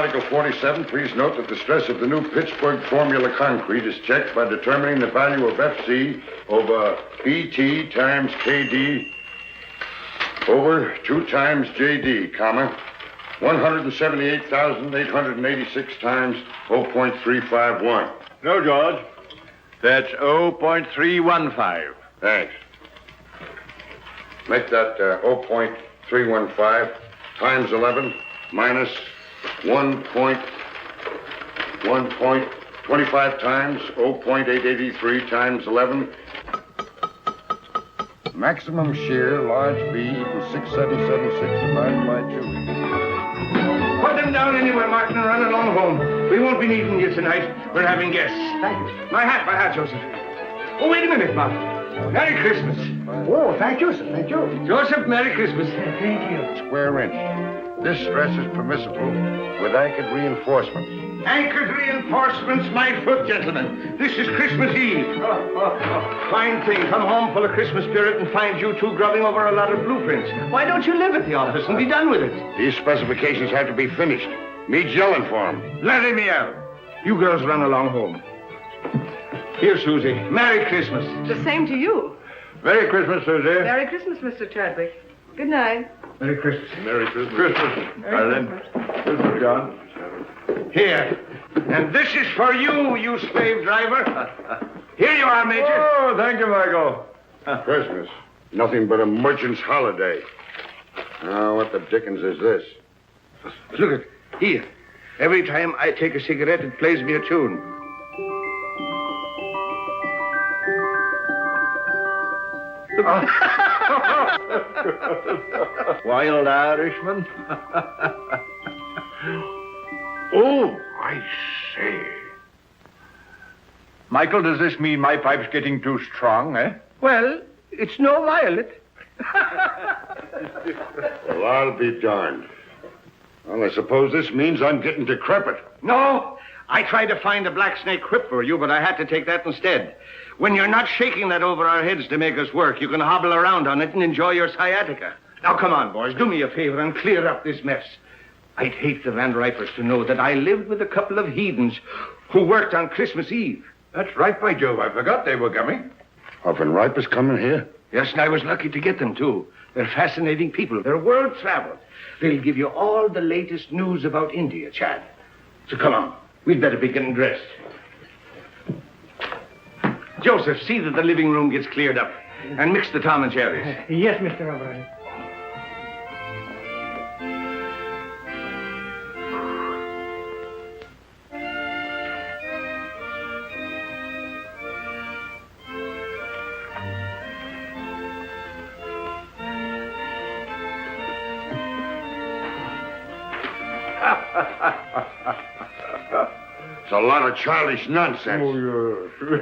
Article 47, please note that the stress of the new Pittsburgh formula concrete is checked by determining the value of FC over BT times KD over 2 times JD, comma, 178,886 times 0.351. No, George. That's 0.315. Thanks. Make that 0.315 times 11 minus 1.25 times 0.883 times 11. Maximum shear, large B, equals 6776 divided by 2. Put them down anywhere, Martin, and run along home. We won't be needing you tonight. We're having guests. Thank you. My hat, Joseph. Oh, wait a minute, Martin. Merry Christmas. Oh, thank you, sir. Thank you. Joseph, Merry Christmas. Thank you. Square inch. This stress is permissible with anchored reinforcements. Anchored reinforcements, my foot, gentlemen. This is Christmas Eve. Fine thing. Come home full of Christmas spirit and find you two grubbing over a lot of blueprints. Why don't you live at the office and be done with it? These specifications have to be finished. Me's yelling for them. Let him out. You girls run along home. Here, Susie. Merry Christmas. The same to you. Merry Christmas, Susie. Merry Christmas, Mr. Chadwick. Good night. Merry Christmas. Merry Christmas. Christmas, darling. Christmas, John. Here. And this is for you, you slave driver. Here you are, Major. Oh, thank you, Michael. Christmas. Nothing but a merchant's holiday. Now, what the dickens is this? Look at here. Every time I take a cigarette, it plays me a tune. Wild Irishman. Oh, I say. Michael, does this mean my pipe's getting too strong, eh? Well, it's no violet. Well, I'll be darned. Well, I suppose this means I'm getting decrepit. No, I tried to find a black snake whip for you, but I had to take that instead. When you're not shaking that over our heads to make us work, you can hobble around on it and enjoy your sciatica. Now, come on, boys. Do me a favor and clear up this mess. I'd hate the Van Ripers to know that I lived with a couple of heathens who worked on Christmas Eve. That's right, by Jove. I forgot they were coming. Are Van Ripers coming here? Yes, and I was lucky to get them, too. They're fascinating people. They're world-traveled. They'll give you all the latest news about India, Chad. So come on. We'd better be getting dressed. Joseph, see that the living room gets cleared up. And mix the Tom and Jerry's. Yes, Mr. O'Brien. It's a lot of childish nonsense. Oh, yes.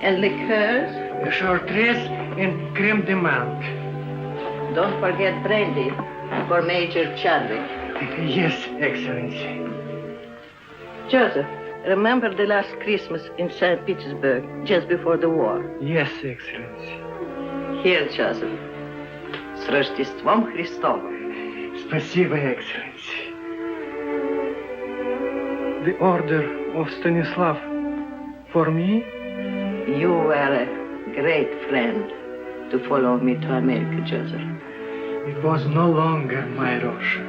And liqueurs? Chartreuse and creme de menthe. Don't forget brandy for Major Chadwick. Yes, Excellency. Joseph, remember the last Christmas in St. Petersburg, just before the war? Yes, Excellency. Here, Joseph. С Рождеством Христовым. Спасибо, Excellency. The order of Stanislav for me? You were a great friend to follow me to America, Joseph. It was no longer my Russia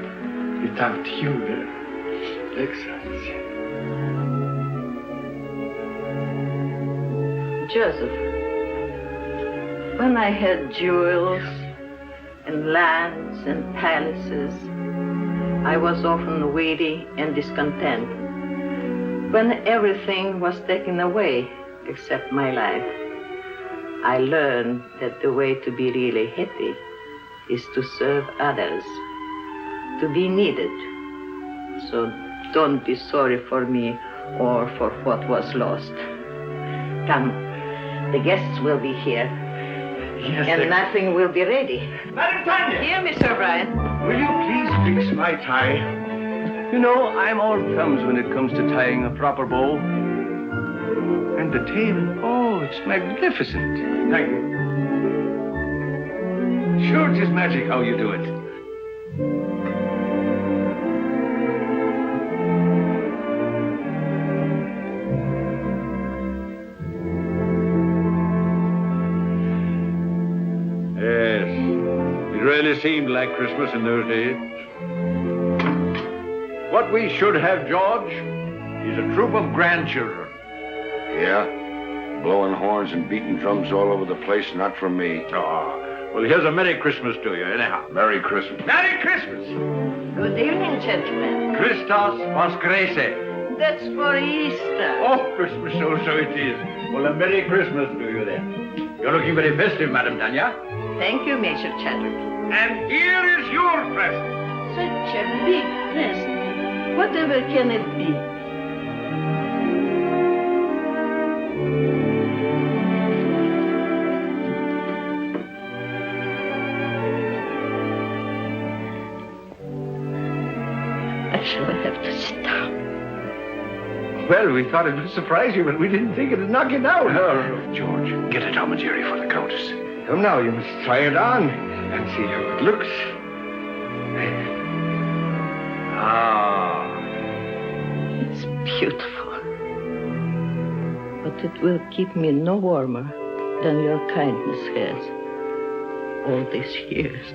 without you there, Excellency. Joseph, when I had jewels and lands and palaces, I was often weary and discontent. When everything was taken away except my life, I learned that the way to be really happy is to serve others, to be needed. So don't be sorry for me or for what was lost. Come, the guests will be here. Yes, And nothing will be ready. Madam Tanya! Here, Mr. O'Brien. Will you please fix my tie? You know, I'm all thumbs when it comes to tying a proper bow. And the tail, oh, it's magnificent. Thank you. Sure, it's just magic how you do it. really seemed like Christmas in those days. What we should have, George, is a troop of grandchildren. Yeah? Blowing horns and beating drums all over the place, not for me. Oh, well, here's a Merry Christmas to you, anyhow. Merry Christmas. Merry Christmas! Good evening, gentlemen. Christos Voskreese. That's for Easter. Oh, Christmas, so it is. Well, a Merry Christmas to you then. You're looking very festive, Madam Tanya. Thank you, Major Chadwick. And here is your present. Such a big present. Whatever can it be? I shall have to sit down. Well, we thought it would surprise you, but we didn't think it'd knock you down. George, get a Tom and Jerry for the Countess. Come now, you must try it on and see how it looks. Ah. It's beautiful. But it will keep me no warmer than your kindness has all these years.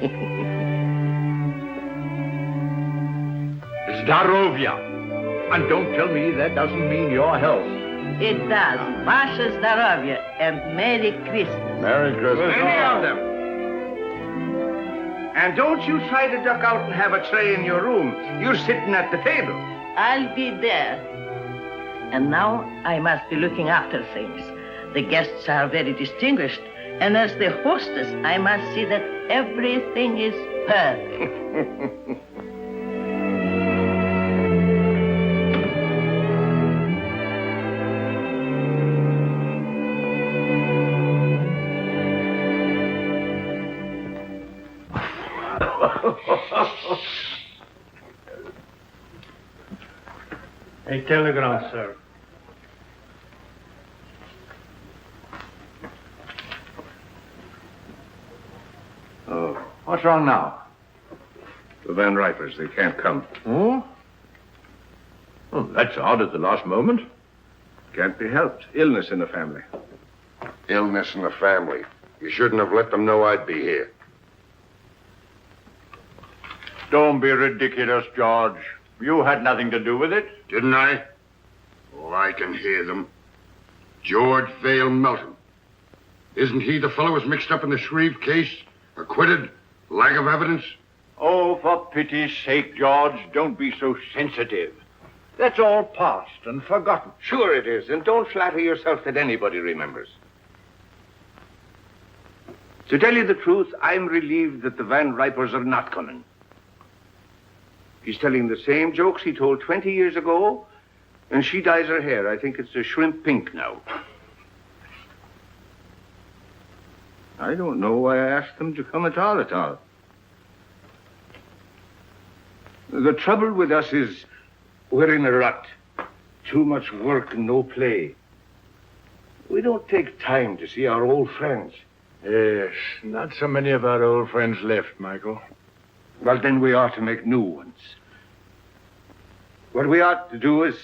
Zdarovia. And don't tell me that doesn't mean your health. It does. Vasha Zdarovia and Merry Christmas. Merry Christmas. Many of them. And don't you try to duck out and have a tray in your room. You're sitting at the table. I'll be there. And now I must be looking after things. The guests are very distinguished, and as the hostess, I must see that everything is perfect. A telegram, sir. Oh, what's wrong now? The Van Ripers, they can't come. Oh? Oh, that's odd at the last moment. Can't be helped. Illness in the family. Illness in the family. You shouldn't have let them know I'd be here. Don't be ridiculous, George. You had nothing to do with it. Didn't I? Oh, I can hear them. George Vale Melton. Isn't he the fellow who's mixed up in the Shreve case? Acquitted? Lack of evidence? Oh, for pity's sake, George, don't be so sensitive. That's all past and forgotten. Sure it is, and don't flatter yourself that anybody remembers. To tell you the truth, I'm relieved that the Van Ripers are not coming. He's telling the same jokes he told 20 years ago, and she dyes her hair. I think it's a shrimp pink now. I don't know why I asked them to come at all. The trouble with us is we're in a rut. Too much work and no play. We don't take time to see our old friends. Yes, not so many of our old friends left, Michael. Well, then we ought to make new ones. What we ought to do is...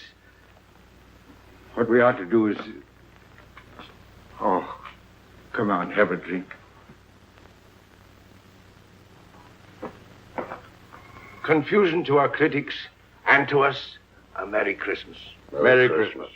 Oh, come on, have a drink. Confusion to our critics and to us, a Merry Christmas. Merry Christmas.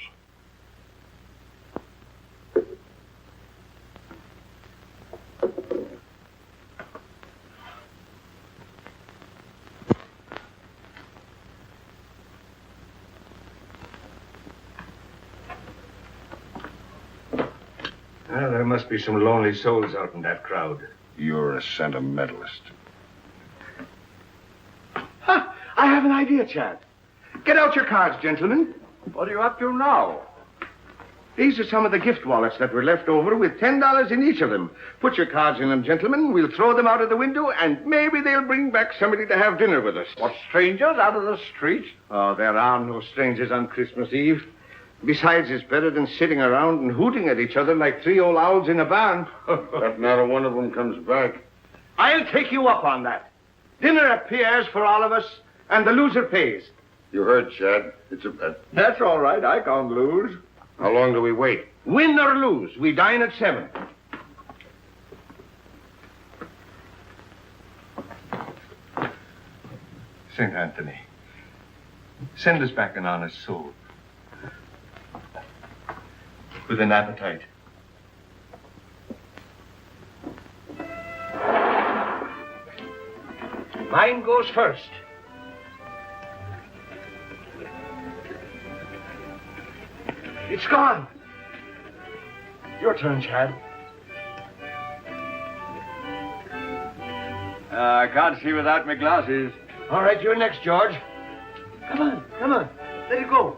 Well, there must be some lonely souls out in that crowd. You're a sentimentalist. Ha! I have an idea, Chad. Get out your cards, gentlemen. What are you up to now? These are some of the gift wallets that were left over with $10 in each of them. Put your cards in them, gentlemen. We'll throw them out of the window, and maybe they'll bring back somebody to have dinner with us. What, strangers out of the street? Oh, there are no strangers on Christmas Eve. Besides, it's better than sitting around and hooting at each other like three old owls in a barn. But not a one of them comes back. I'll take you up on that. Dinner at Pierre's for all of us, and the loser pays. You heard, Chad. It's a bet. That's all right. I can't lose. How long do we wait? Win or lose, we dine at 7. St. Anthony, send us back an honest soul. With an appetite. Mine goes first. It's gone. Your turn, Chad. I can't see without my glasses. All right, you're next, George. Come on. Let it go.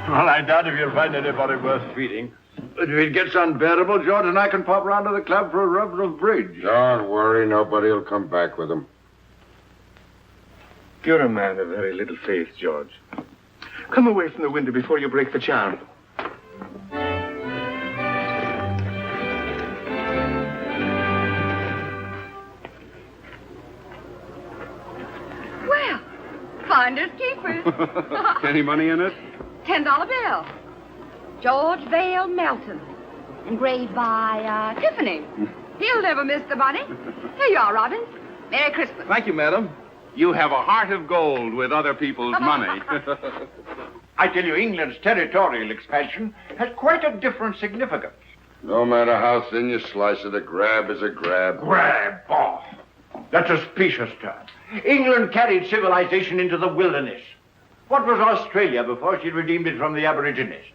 Well, I doubt if you'll find anybody worth treating. But if it gets unbearable, George and I can pop round to the club for a rub of bridge. Don't worry, nobody will come back with him. You're a man of very little faith, George. Come away from the window before you break the charm. Well, finders keepers. Any money in it? $10 bill. George Vale Melton. Engraved by, Tiffany. He'll never miss the money. Here you are, Robin. Merry Christmas. Thank you, madam. You have a heart of gold with other people's money. I tell you, England's territorial expansion has quite a different significance. No matter how thin you slice it, a grab is a grab. Grab off. That's a specious term. England carried civilization into the wilderness. What was Australia before she redeemed it from the Aborigines?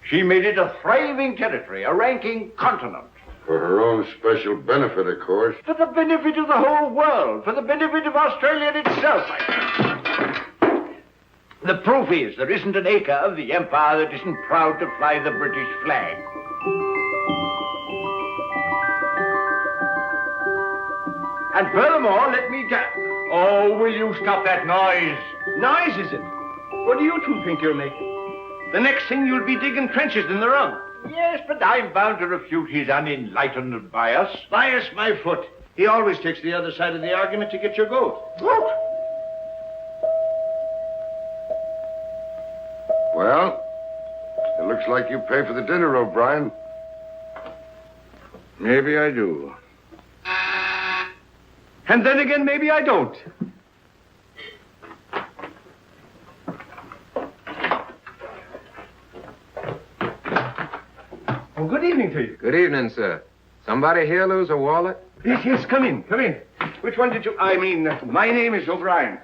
She made it a thriving territory, a ranking continent. For her own special benefit, of course. For the benefit of the whole world, for the benefit of Australia itself. The proof is there isn't an acre of the empire that isn't proud to fly the British flag. And furthermore, let me tell... Oh, will you stop that noise? Noise, is it? What do you two think you're making? The next thing you'll be digging trenches in the rug. Yes, but I'm bound to refute his unenlightened bias. Bias my foot. He always takes the other side of the argument to get your goat. Goat? Well, it looks like you pay for the dinner, O'Brien. Maybe I do. And then again, maybe I don't. Well, good evening to you. Good evening, sir. Somebody here lose a wallet? Yes, come in. Which one did you... my name is O'Brien.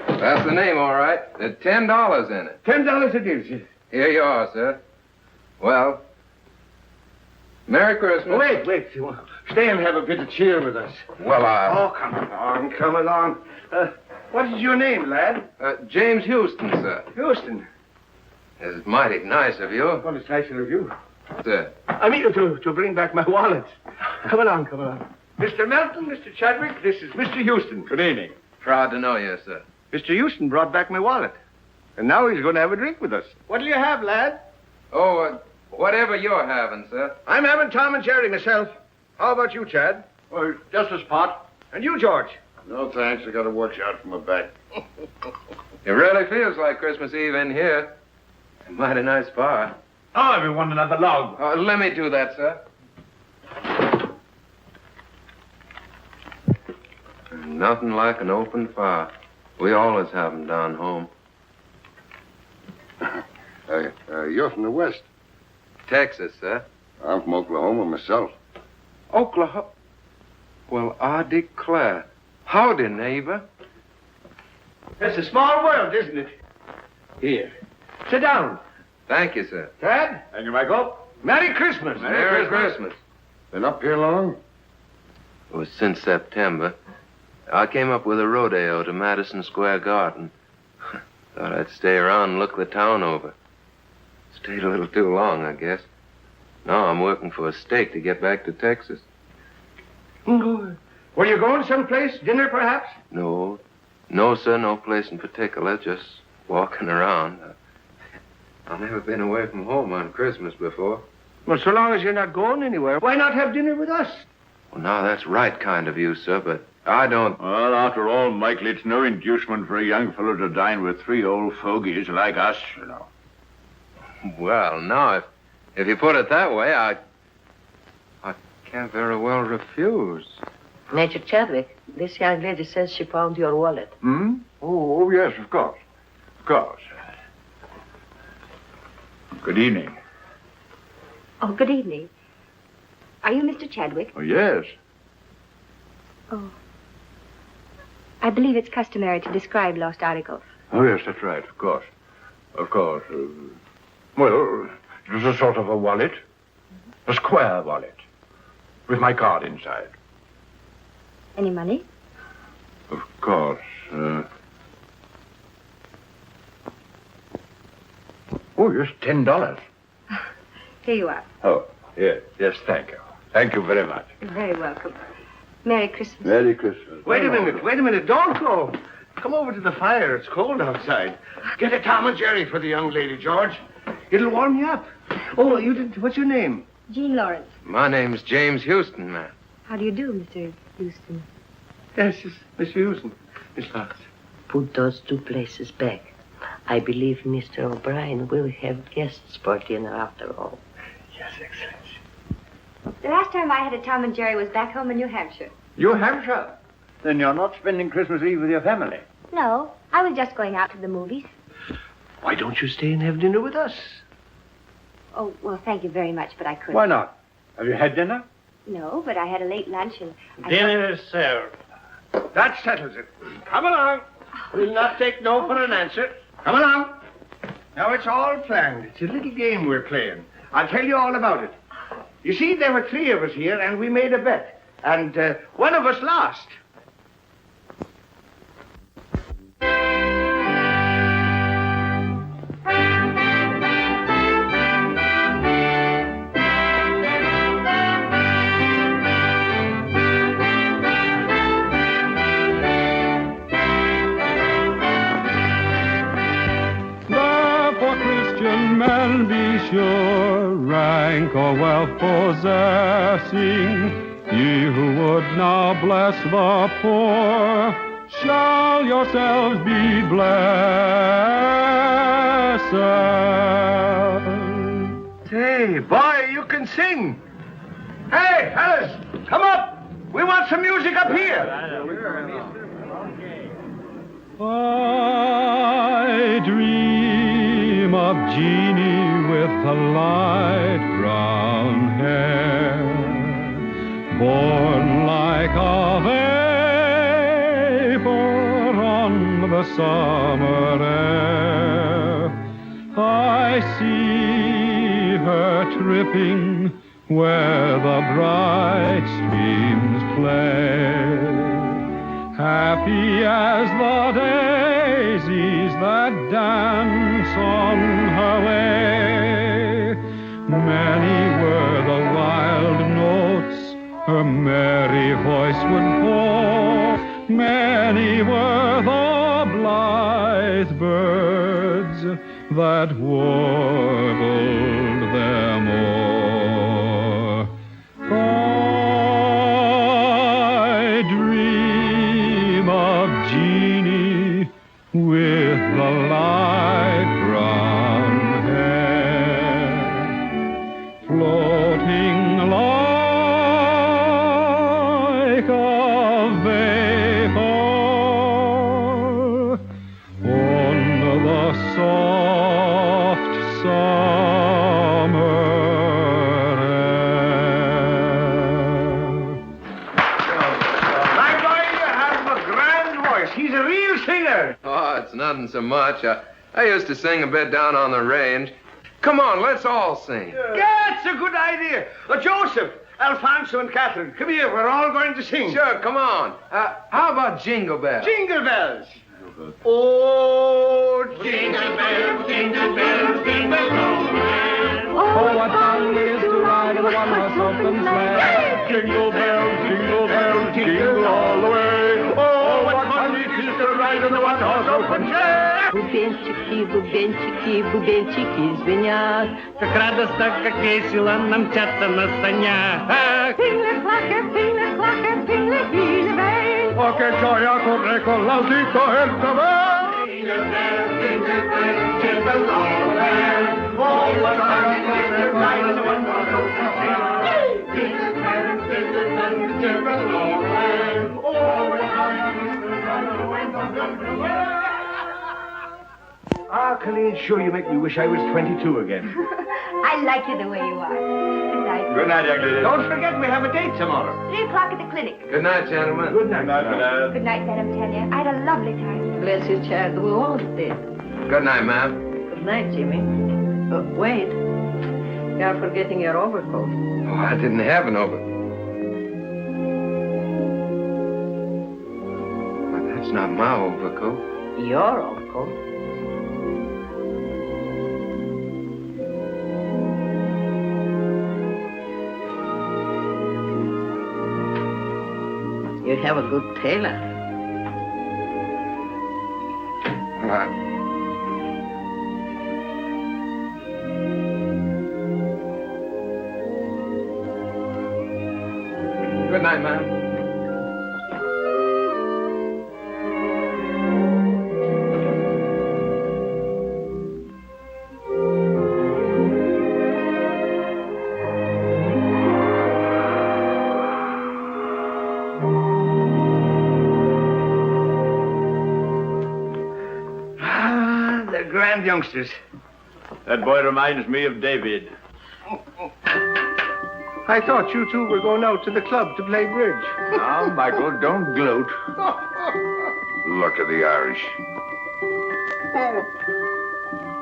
That's the name, all right. There's $10 in it. $10 it is, yes. Here you are, sir. Well, Merry Christmas. Wait. Stay and have a bit of cheer with us. Well, Oh, come along. What is your name, lad? James Houston, sir. Houston. It's mighty nice of you. Well, it's nicer of you. Sir. I mean to bring back my wallet. Come along. Mr. Melton, Mr. Chadwick, this is Mr. Houston. Good evening. Proud to know you, sir. Mr. Houston brought back my wallet. And now he's going to have a drink with us. What do you have, lad? Oh, whatever you're having, sir. I'm having Tom and Jerry myself. How about you, Chad? Well, just a spot. And you, George? No, thanks. I got to watch out for my back. It really feels like Christmas Eve in here. A mighty nice bar. Oh, everyone another log. Let me do that, sir. Nothing like an open fire. We always have them down home. You're from the West. Texas, sir. I'm from Oklahoma myself. Oklahoma? Well, I declare. Howdy, neighbor. It's a small world, isn't it? Here. Sit down. Thank you, sir. Chad? Thank you, Michael. Merry Christmas. Merry Christmas. Been up here long? It was since September. I came up with a rodeo to Madison Square Garden. Thought I'd stay around and look the town over. Stayed a little too long, I guess. Now I'm working for a stake to get back to Texas. Were you going someplace? Dinner, perhaps? No, sir, no place in particular. Just walking around. I've never been away from home on Christmas before. Well, so long as you're not going anywhere, why not have dinner with us? Well, now, that's right kind of you, sir, but I don't... Well, after all, Michael, it's no inducement for a young fellow to dine with three old fogies like us, you know. Well, now, if you put it that way, I can't very well refuse. Major Chadwick, this young lady says she found your wallet. Hmm? Oh, yes, of course. Of course. Good evening. Oh, good evening. Are you Mr. Chadwick? Oh, yes. Oh. I believe it's customary to describe lost articles. Oh, yes, that's right, of course. Of course. Well, it was a sort of a wallet. A square wallet. With my card inside. Any money? Of course. Oh, yes, $10. Here you are. Oh, yes, thank you. Thank you very much. You're very welcome. Merry Christmas. Merry Christmas. Wait a minute. Don't go. Come over to the fire. It's cold outside. Get a Tom and Jerry for the young lady, George. It'll warm you up. Oh, you didn't. What's your name? Jean Lawrence. My name's James Houston, ma'am. How do you do, Mr. Houston? Yes, Mr. Houston. Miss Lawrence. Put those 2 places back. I believe Mr. O'Brien will have guests for dinner after all. Yes, Excellency. The last time I had a Tom and Jerry was back home in New Hampshire. New Hampshire? Then you're not spending Christmas Eve with your family? No, I was just going out to the movies. Why don't you stay and have dinner with us? Oh, well, thank you very much, but I couldn't. Why not? Have you had dinner? No, but I had a late lunch and... Dinner is served. That settles it. Come along. We'll not take no for an answer. Come along. Now, it's all planned. It's a little game we're playing. I'll tell you all about it. You see, there were 3 of us here, and we made a bet. And one of us lost. Man be sure, rank or wealth possessing, ye who would now bless the poor, shall yourselves be blessed. Hey, boy, you can sing. Hey, fellas, come up. We want some music up here. I dream of Jeannie with the light brown hair, born like a vapor on the summer air. I see her tripping where the bright streams play, happy as the daisies that dance on her way. Many were the wild notes her merry voice would pour, many were the blithe birds that warbled them o'er. I dream of Jeannie with the light brown hair, floating like a vapor on the soft summer air. My boy, you have a grand voice. He's a real singer. Oh, it's nothing so much. I used to sing a bit down on the range. Come on, let's all sing. That's a good idea. Joseph, Alfonso, and Catherine, come here. We're all going to sing. Sure, come on. How about Jingle Bells? Jingle bells. Oh, jingle bells, jingle bells, jingle all the way. Oh, what fun it is to ride in a one-horse open sleigh. Jingle bells, jingle all the way. Oh, what fun it is to ride in the one-horse open sleigh. Бубенчики, бубенчики, бубенчики звенят. Как радостно, как весело нам мчаться на санях. Oh, che gioia corre con l'audito e il cavallo. Jingle bells, jingle bells, jingle all the way. Oh, what fun it is to ride in the one-horse open sleigh. Jingle bells, jingle bells, jingle all the way. Ah, Colleen, sure you make me wish I was 22 again. I like you the way you are. Good night. Good night, young lady. Don't forget we have a date tomorrow. 3 o'clock at the clinic. Good night, gentlemen. Good night. Good night, Madam Tanya. I had a lovely time. Bless you, child. We all did. Good night, ma'am. Good night, Jimmy. Wait. You are forgetting your overcoat. Oh, I didn't have an overcoat. But that's not my overcoat. Your overcoat? You have a good tailor. Good night, ma'am. They're grand youngsters. That boy reminds me of David. I thought you two were going out to the club to play bridge. Now, Michael, don't gloat. Luck of the Irish.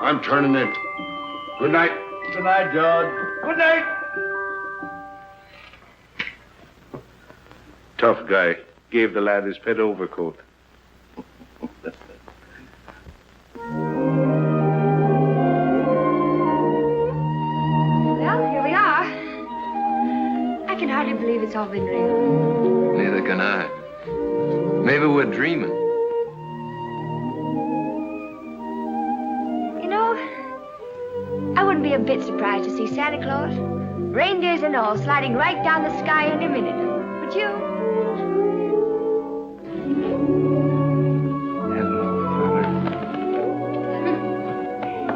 I'm turning in. Good night. Good night, George. Good night. Tough guy. Gave the lad his pet overcoat. Well, here we are. I can hardly believe it's all been real. Neither can I. Maybe we're dreaming. You know, I wouldn't be a bit surprised to see Santa Claus, reindeers and all, sliding right down the sky in a minute. Would you?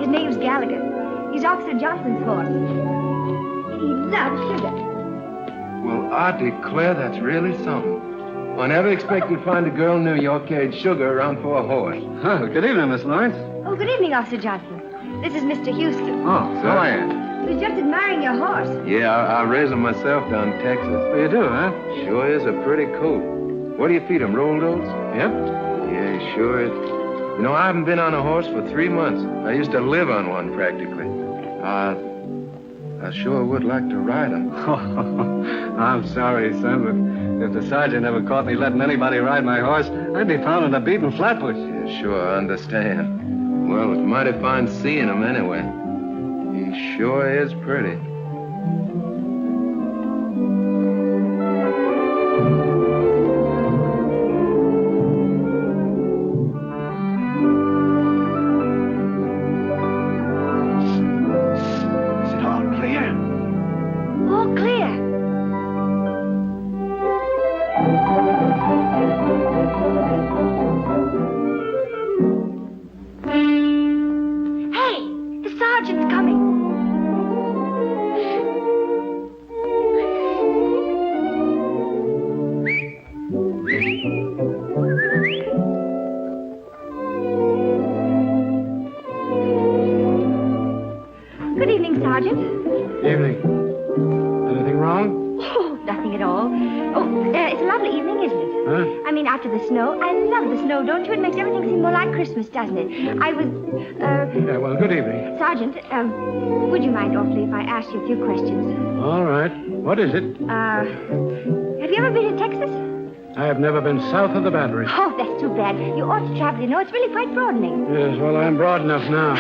His name's Gallagher. He's Officer Johnson's horse. He loves sugar. Well, I declare that's really something. I never expected to find a girl in New York carried sugar around for a horse. Oh, good evening, Miss Lawrence. Oh, good evening, Officer Johnson. This is Mr. Houston. Oh, so I am. He was just admiring your horse. Yeah, I raised him myself down in Texas. You do, huh? Sure is a pretty coat. What do you feed him, rolled oats? Yep. Yeah, he sure is. You know, I haven't been on a horse for 3 months. I used to live on one practically. I sure would like to ride him. I'm sorry, son, but if the sergeant ever caught me letting anybody ride my horse, I'd be found in a beaten flatbush. Yeah, sure, I understand. Well, it's mighty fine seeing him anyway. He sure is pretty. Is it all clear? All clear. Hey, the sergeant's coming. Good evening, Sergeant. Evening. Anything wrong? Oh, nothing at all. Oh, it's a lovely evening, isn't it? Huh? I mean, after the snow. I love the snow, don't you? It makes everything seem more like Christmas, doesn't it? I was, Yeah, well, good evening. Sergeant, would you mind awfully if I asked you a few questions? All right. What is it? Have you ever been to Texas? I have never been south of the Battery. Oh, that's too bad. You ought to travel, you know. It's really quite broadening. Yes, well, I'm broad enough now.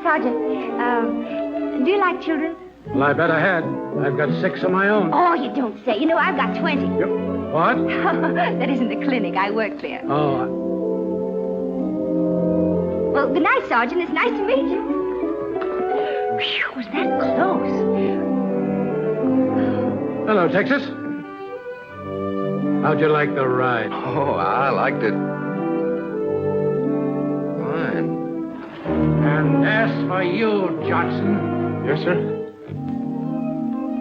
Sergeant, do you like children? Well, I bet I had. I've got 6 of my own. Oh, you don't say. You know, I've got 20. Yep. What? That isn't the clinic. I work there. Oh, Well, good night, Sergeant. It's nice to meet you. Phew, was that close? hello, Texas. How'd you like the ride? Oh, I liked it. Fine. And as for you, Johnson. Yes, sir?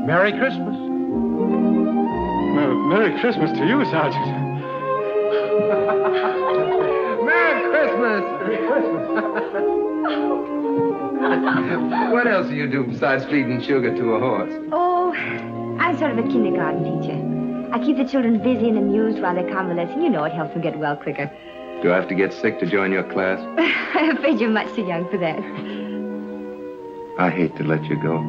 Merry Christmas. Merry Christmas to you, Sergeant. Christmas! What else do you do besides feeding sugar to a horse? Oh, I'm sort of a kindergarten teacher. I keep the children busy and amused while they're convalescing. You know, it helps them get well quicker. Do I have to get sick to join your class? I'm afraid you're much too young for that. I hate to let you go.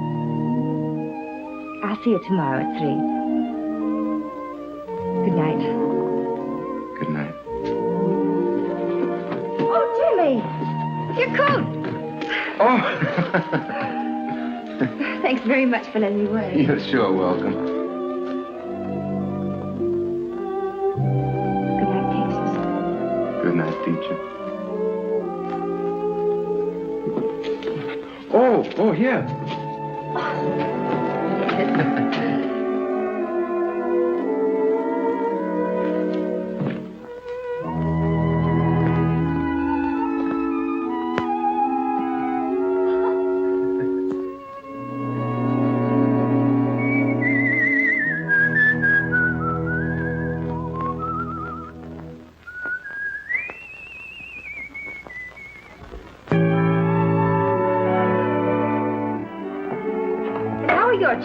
I'll see you tomorrow at 3. Good night. Good night. Oh, Jimmy! Your coat! Oh! Thanks very much for letting me wear it. You're sure welcome. Good night, Texas. Good night, teacher. Oh, here.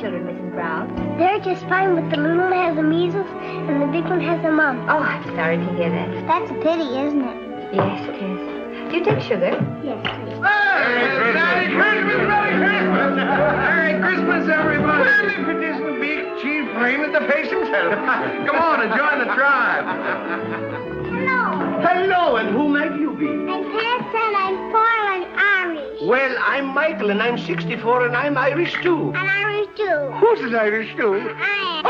Children, Mrs. Brown. They're just fine, but the little one has the measles and the big one has the mumps. Oh, I'm sorry to hear that. That's a pity, isn't it? Yes, it is. Do you take sugar? Yes, please. Merry Christmas! Merry Christmas, everybody! Well, if it isn't big Chief Raymond, the face himself. Come on and join the tribe. Hello. Hello, and who might you be? I'm Pat and I'm 4 and I'm Irish. Well, I'm Michael, and I'm 64, and I'm Irish, too. And Irish too. Who's an Irish, too? I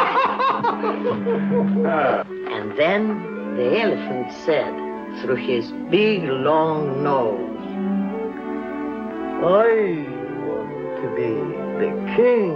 And then the elephant said through his big, long nose, I want to be the king.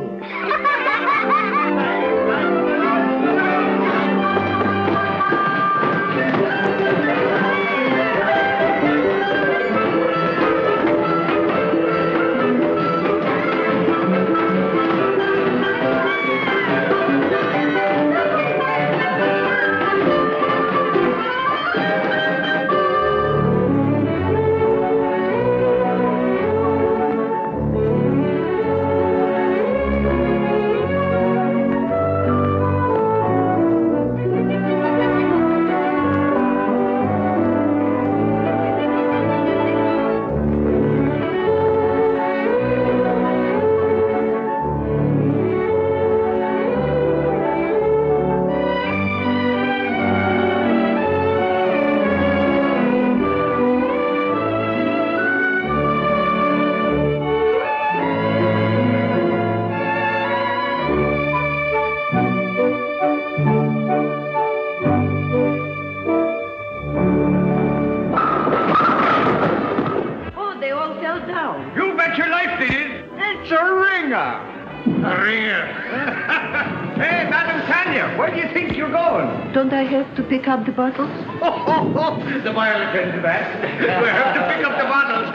Don't I have to pick up the bottles? The boy will attend to that. We'll have to pick up the bottles.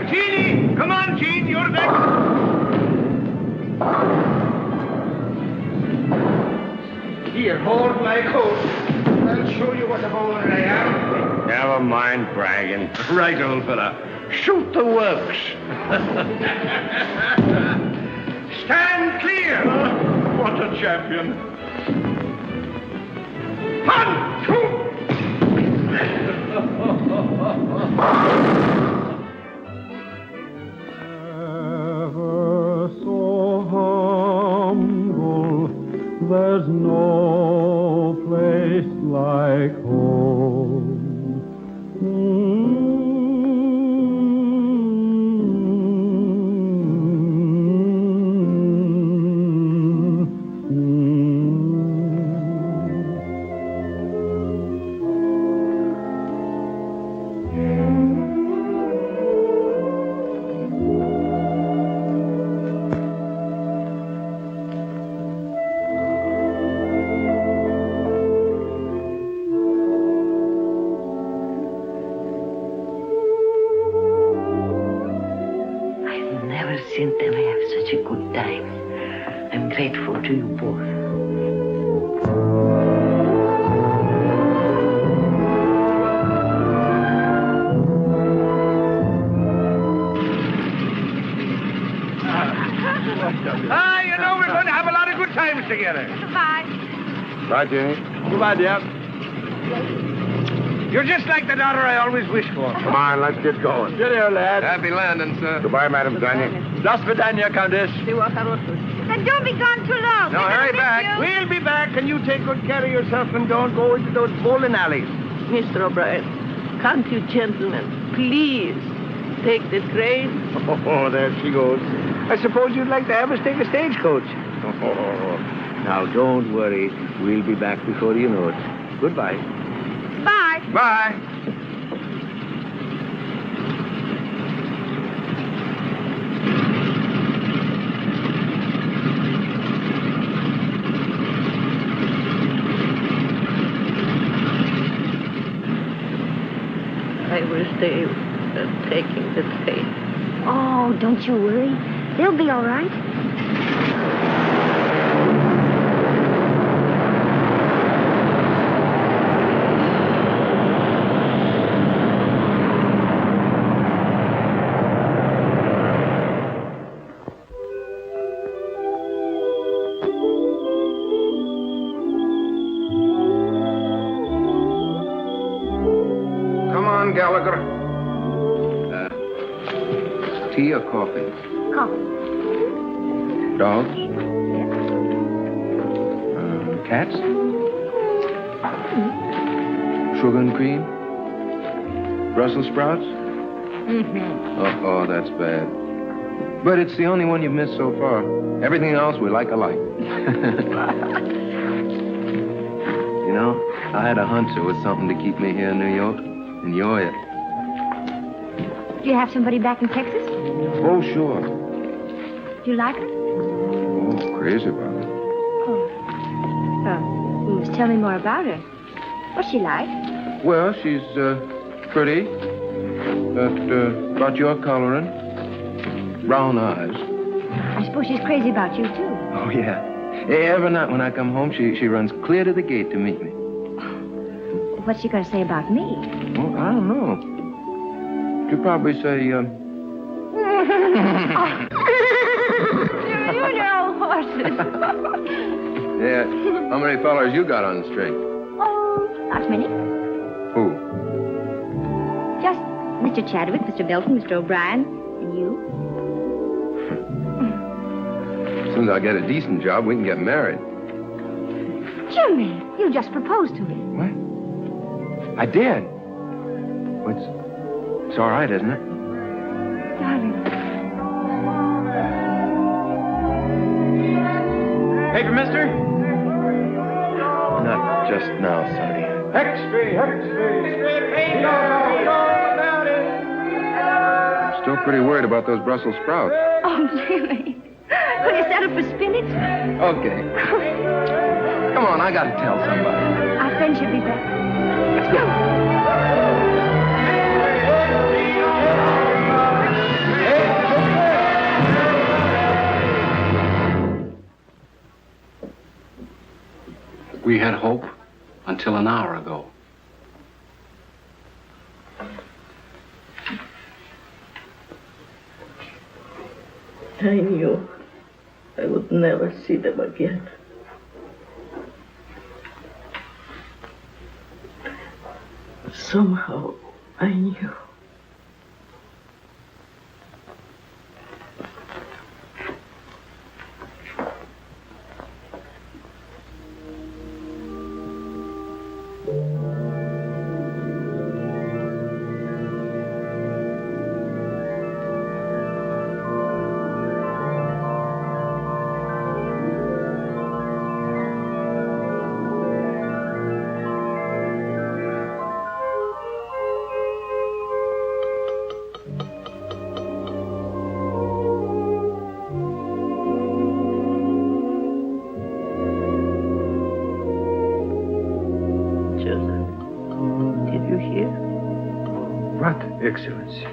Jeannie! Come on, Jean, you're next. Here, hold my coat. I'll show you what a bowler I am. Never mind bragging. Right, old fella. Shoot the works. Stand clear. What a champion. 1, 2. Ever so humble, there's no place like home. Seen them have such a good time. I'm grateful to you both. Ah, you know, we're going to have a lot of good times together. Goodbye. Bye, Jenny. Goodbye, dear. You're just like the daughter I always wished for. Come on, let's get going. Cheerio, lad. Happy landing, sir. Goodbye, Madam Danya. До свидания, Countess. And don't be gone too long. No, We're gonna hurry miss back. you. We'll be back, and you take good care of yourself and don't go into those bowling alleys. Mr. O'Brien, can't you gentlemen please take the train? Oh, there she goes. I suppose you'd like to have us take a stagecoach. Now, don't worry. We'll be back before you know it. Goodbye. Bye. Bye. I will stay taking the train. Oh, don't you worry. They'll be all right. Come on, Gallagher. Tea or coffee? Coffee. Dogs? Cats? Sugar and cream? Brussels sprouts? Mm-hmm. Oh, that's bad. But it's the only one you've missed so far. Everything else we like alike. You know, I had a hunch there was something to keep me here in New York, and you're it. Do you have somebody back in Texas? Oh, sure. Do you like her? Oh, crazy about it. You must tell me more about her. What's she like? Well, she's pretty. About your coloring. Brown eyes. I suppose she's crazy about you, too. Oh, yeah. Every night when I come home, she runs clear to the gate to meet me. What's she going to say about me? Well, I don't know. She'll probably say, You know horses. yeah, how many fellers you got on the string? Oh, not many. Who? Just Mr. Chadwick, Mr. Belton, Mr. O'Brien, and you. As soon as I get a decent job, we can get married. Jimmy, you just proposed to me. What? I did. Well, it's all right, isn't it? Darling. Paper, mister? Not just now, Sonny. Extra. I'm still pretty worried about those Brussels sprouts. Oh, Jimmy. Will you set up for spinach? Okay. Come on, I gotta tell somebody. Our friend should be back. Let's go. We had hope until an hour ago. I knew I would never see them again. Somehow I knew. What, Excellency?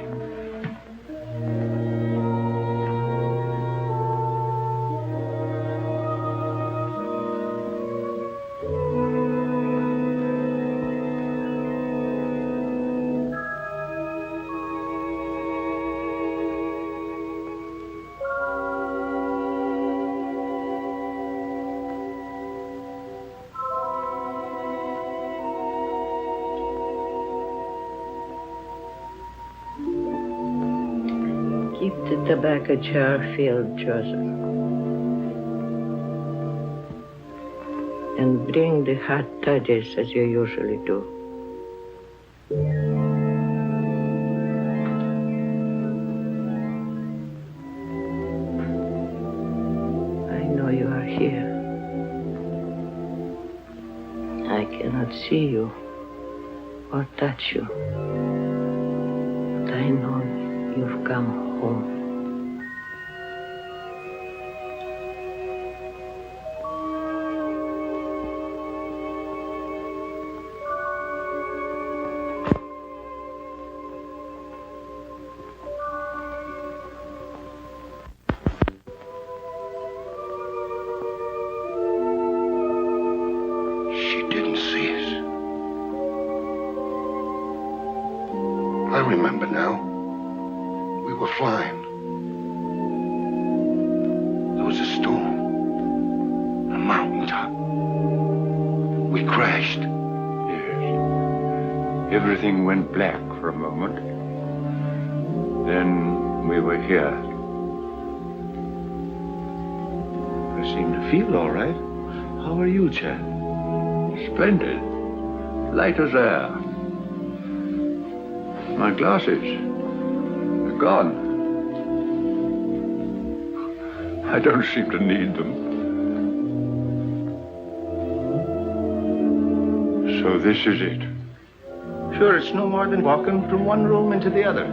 Keep the tobacco jar filled, Joseph. And bring the hot toddies as you usually do. I know you are here. I cannot see you or touch you. But I know you've come home. She didn't see us. I remember now. We were flying. There was a storm. A mountaintop. We crashed. Yes. Everything went black for a moment. Then we were here. I seem to feel all right. How are you, Chad? Splendid. Light as air. My glasses. They're gone. I don't seem to need them. So this is it. Sure, it's no more than walking from one room into the other.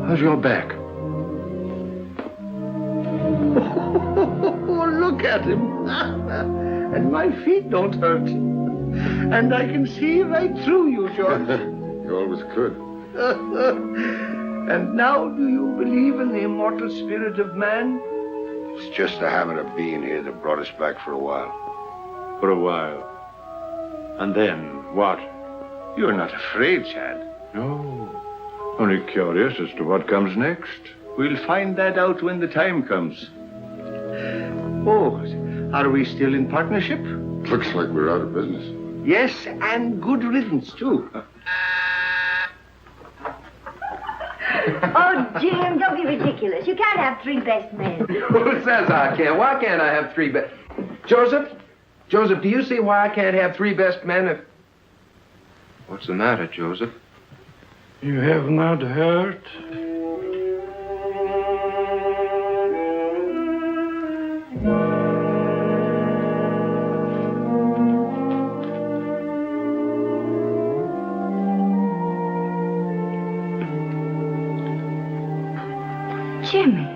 How's your back? Oh, look at him. And my feet don't hurt. And I can see right through you, George. You always could. And now do you believe in the immortal spirit of man? It's just the habit of being here that brought us back for a while. For a while. And then, what? You're not afraid, Chad. No. Only curious as to what comes next. We'll find that out when the time comes. Oh, are we still in partnership? Looks like we're out of business. Yes, and good riddance, too. Oh, Jim, don't be ridiculous. You can't have three best men. Who says I can't? Why can't I have three best... Joseph, do you see why I can't have three best men if... What's the matter, Joseph? You have not heard? Jimmy.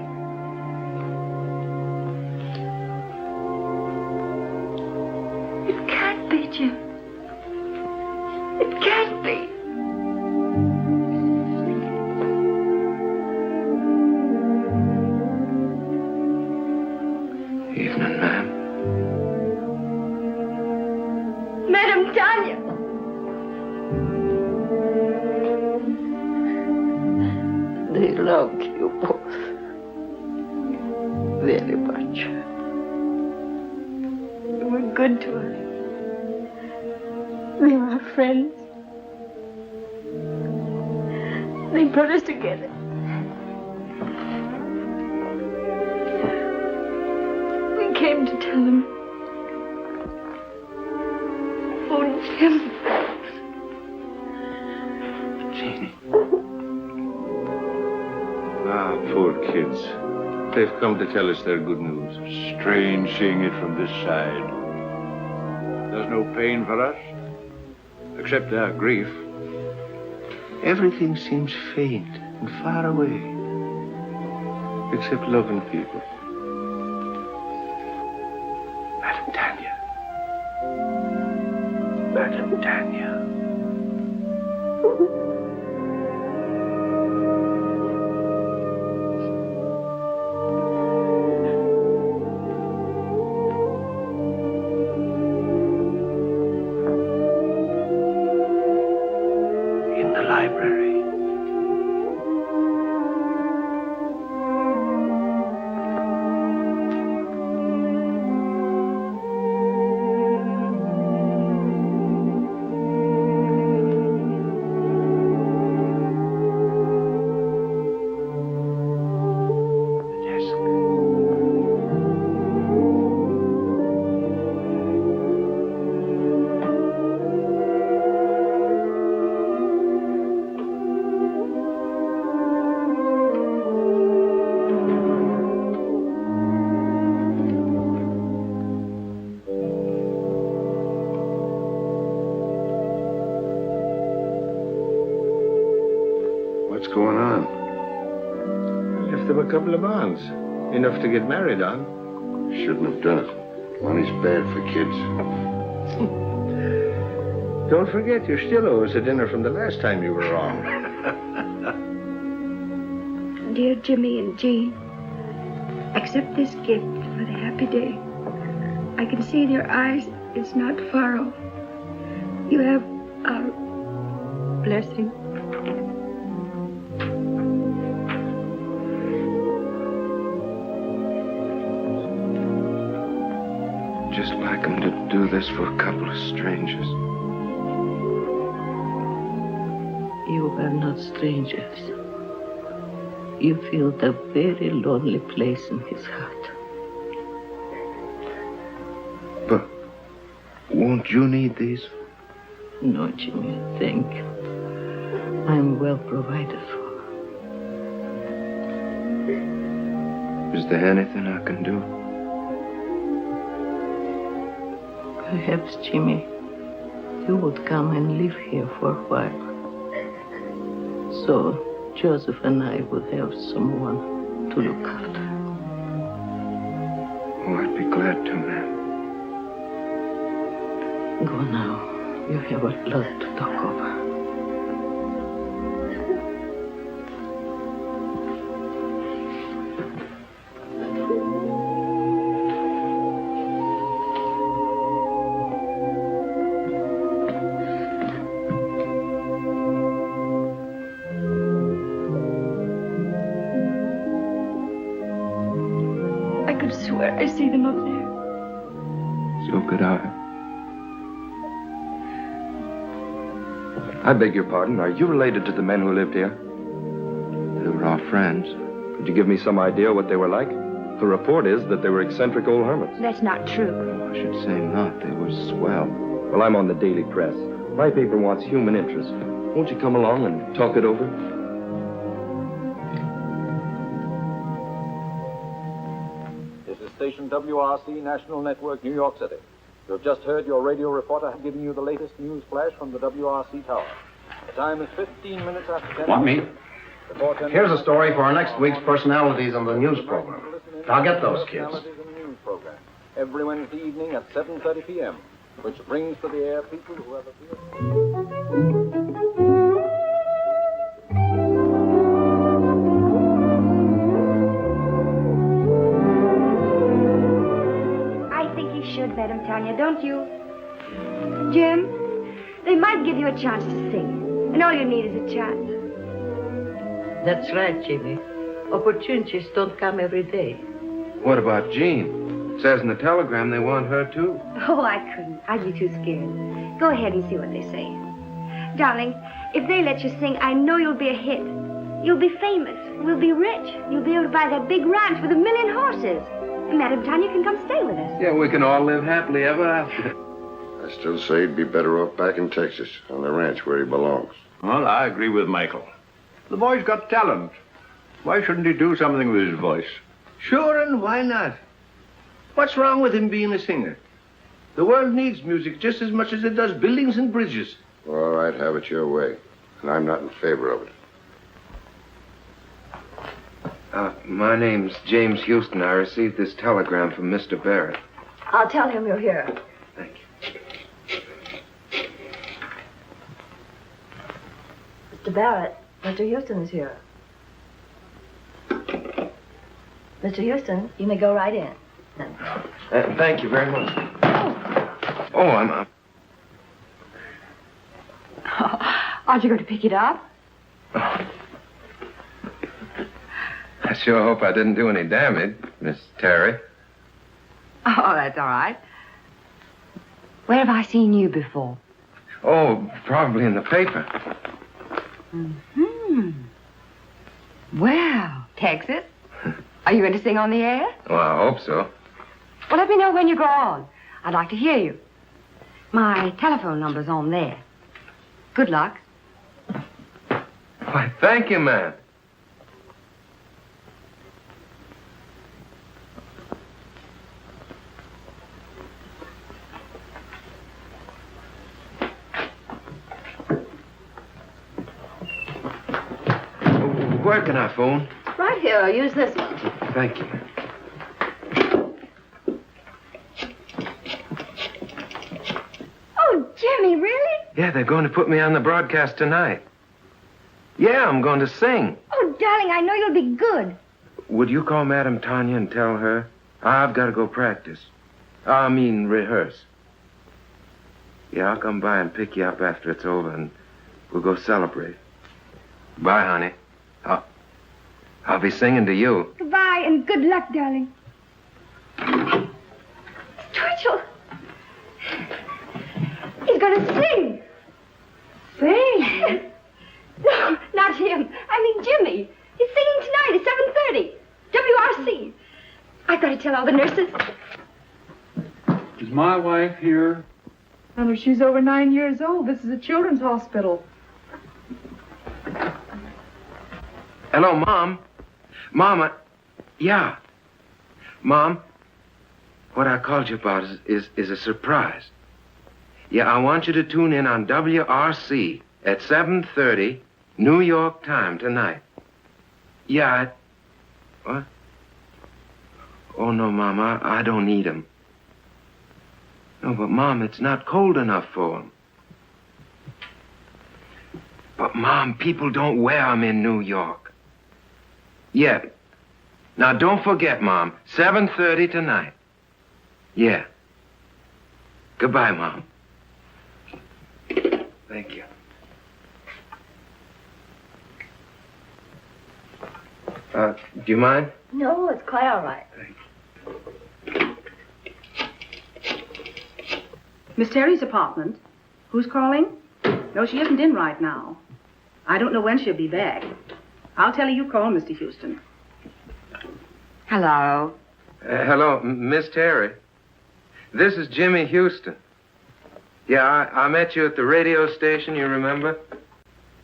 It can't be, Jim. It can't be. Evening, ma'am. Madam Tanya. They loved you both very much. You were good to us. They were our friends. They brought us together. We came to tell them. Oh, Jim. Jeannie. Ah, poor kids. They've come to tell us their good news. Strange seeing it from this side. There's no pain for us, except our grief. Everything seems faint and far away, except loving people. Madam Tanya. Madam Tanya. In the library. left them a couple of bonds. Enough to get married on. Shouldn't have done it. Money's bad for kids. Don't forget, you still owe us a dinner from the last time you were wrong. Dear Jimmy and Jean, accept this gift for the happy day. I can see in your eyes it's not far off. You have our blessing. Just like him to do this for a couple of strangers. You are not strangers. You feel the very lonely place in his heart. But won't you need these? No, Jimmy, thank you. I'm well provided for. Is there anything I can do? Perhaps, Jimmy, you would come and live here for a while. So Joseph and I would have someone to look after. Oh, I'd be glad to, ma'am. Go now. You have a lot to talk over. I could swear I see them up there. So could I. I beg your pardon. Are you related to the men who lived here? They were our friends. Could you give me some idea what they were like? The report is that they were eccentric old hermits. That's not true. I should say not. They were swell. Well, I'm on the Daily Press. My paper wants human interest. Won't you come along and talk it over? This is station WRC National Network, New York City. You have just heard your radio reporter giving you the latest news flash from the WRC tower. The time is 15 minutes after 10. Want me? Here's a story for our next week's personalities on the news program. I'll get those kids. Every Wednesday evening at 7:30 p.m., which brings to the air people who have appeared. Should let him, Tanya, don't you? Jim, they might give you a chance to sing, and all you need is a chance. That's right, Jimmy. Opportunities don't come every day. What about Jean? It says in the telegram they want her, too. Oh, I couldn't. I'd be too scared. Go ahead and see what they say. Darling, if they let you sing, I know you'll be a hit. You'll be famous. We'll be rich. You'll be able to buy that big ranch with 1,000,000 horses. And Madam Tanya can come stay with us. Yeah, we can all live happily ever after. I still say he'd be better off back in Texas, on the ranch where he belongs. Well, I agree with Michael. The boy's got talent. Why shouldn't he do something with his voice? Sure, and why not? What's wrong with him being a singer? The world needs music just as much as it does buildings and bridges. All right, have it your way. And I'm not in favor of it. My name's James Houston. I received this telegram from Mr. Barrett. I'll tell him you're here. Thank you. Mr. Barrett, Mr. Houston is here. Mr. Houston, you may go right in. Thank you very much. Oh, I'm... Aren't you going to pick it up? I sure hope I didn't do any damage, Miss Terry. Oh, that's all right. Where have I seen you before? Oh, probably in the paper. Hmm. Well, Texas. Are you going to sing on the air? Well, I hope so. Well, let me know when you go on. I'd like to hear you. My telephone number's on there. Good luck. Why, thank you, ma'am. Where can I phone? Right here. I'll use this one. Thank you. Oh, Jimmy, really? Yeah, they're going to put me on the broadcast tonight. Yeah, I'm going to sing. Oh, darling, I know you'll be good. Would you call Madame Tanya and tell her? I've got to go practice. Rehearse. Yeah, I'll come by and pick you up after it's over, and we'll go celebrate. Bye, honey. I'll be singing to you. Goodbye, and good luck, darling. Twitchell! He's going to sing. Sing? No, not him. I mean Jimmy. He's singing tonight at 7:30. WRC. I've got to tell all the nurses. Is my wife here? Well, she's over 9 years old. This is a children's hospital. Hello, Mom. Mama. Yeah. Mom, what I called you about is a surprise. Yeah, I want you to tune in on WRC at 7:30, New York time tonight. Yeah, what? Oh, no, Mom, I don't need 'em. No, but, Mom, it's not cold enough for 'em. But, Mom, people don't wear 'em in New York. Yeah. Now, don't forget, Mom, 7:30 tonight. Yeah. Goodbye, Mom. Thank you. Do you mind? No, it's quite all right. Miss Terry's apartment. Who's calling? No, she isn't in right now. I don't know when she'll be back. I'll tell her you called, Mr. Houston. Hello. Hello, Miss Terry. This is Jimmy Houston. Yeah, I met you at the radio station, you remember?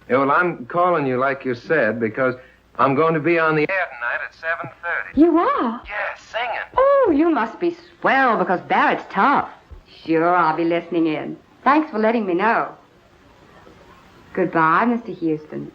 Yeah, well, I'm calling you like you said because I'm going to be on the air tonight at 7:30. You are? Yeah, singing. Oh, you must be swell because Barrett's tough. Sure, I'll be listening in. Thanks for letting me know. Goodbye, Mr. Houston.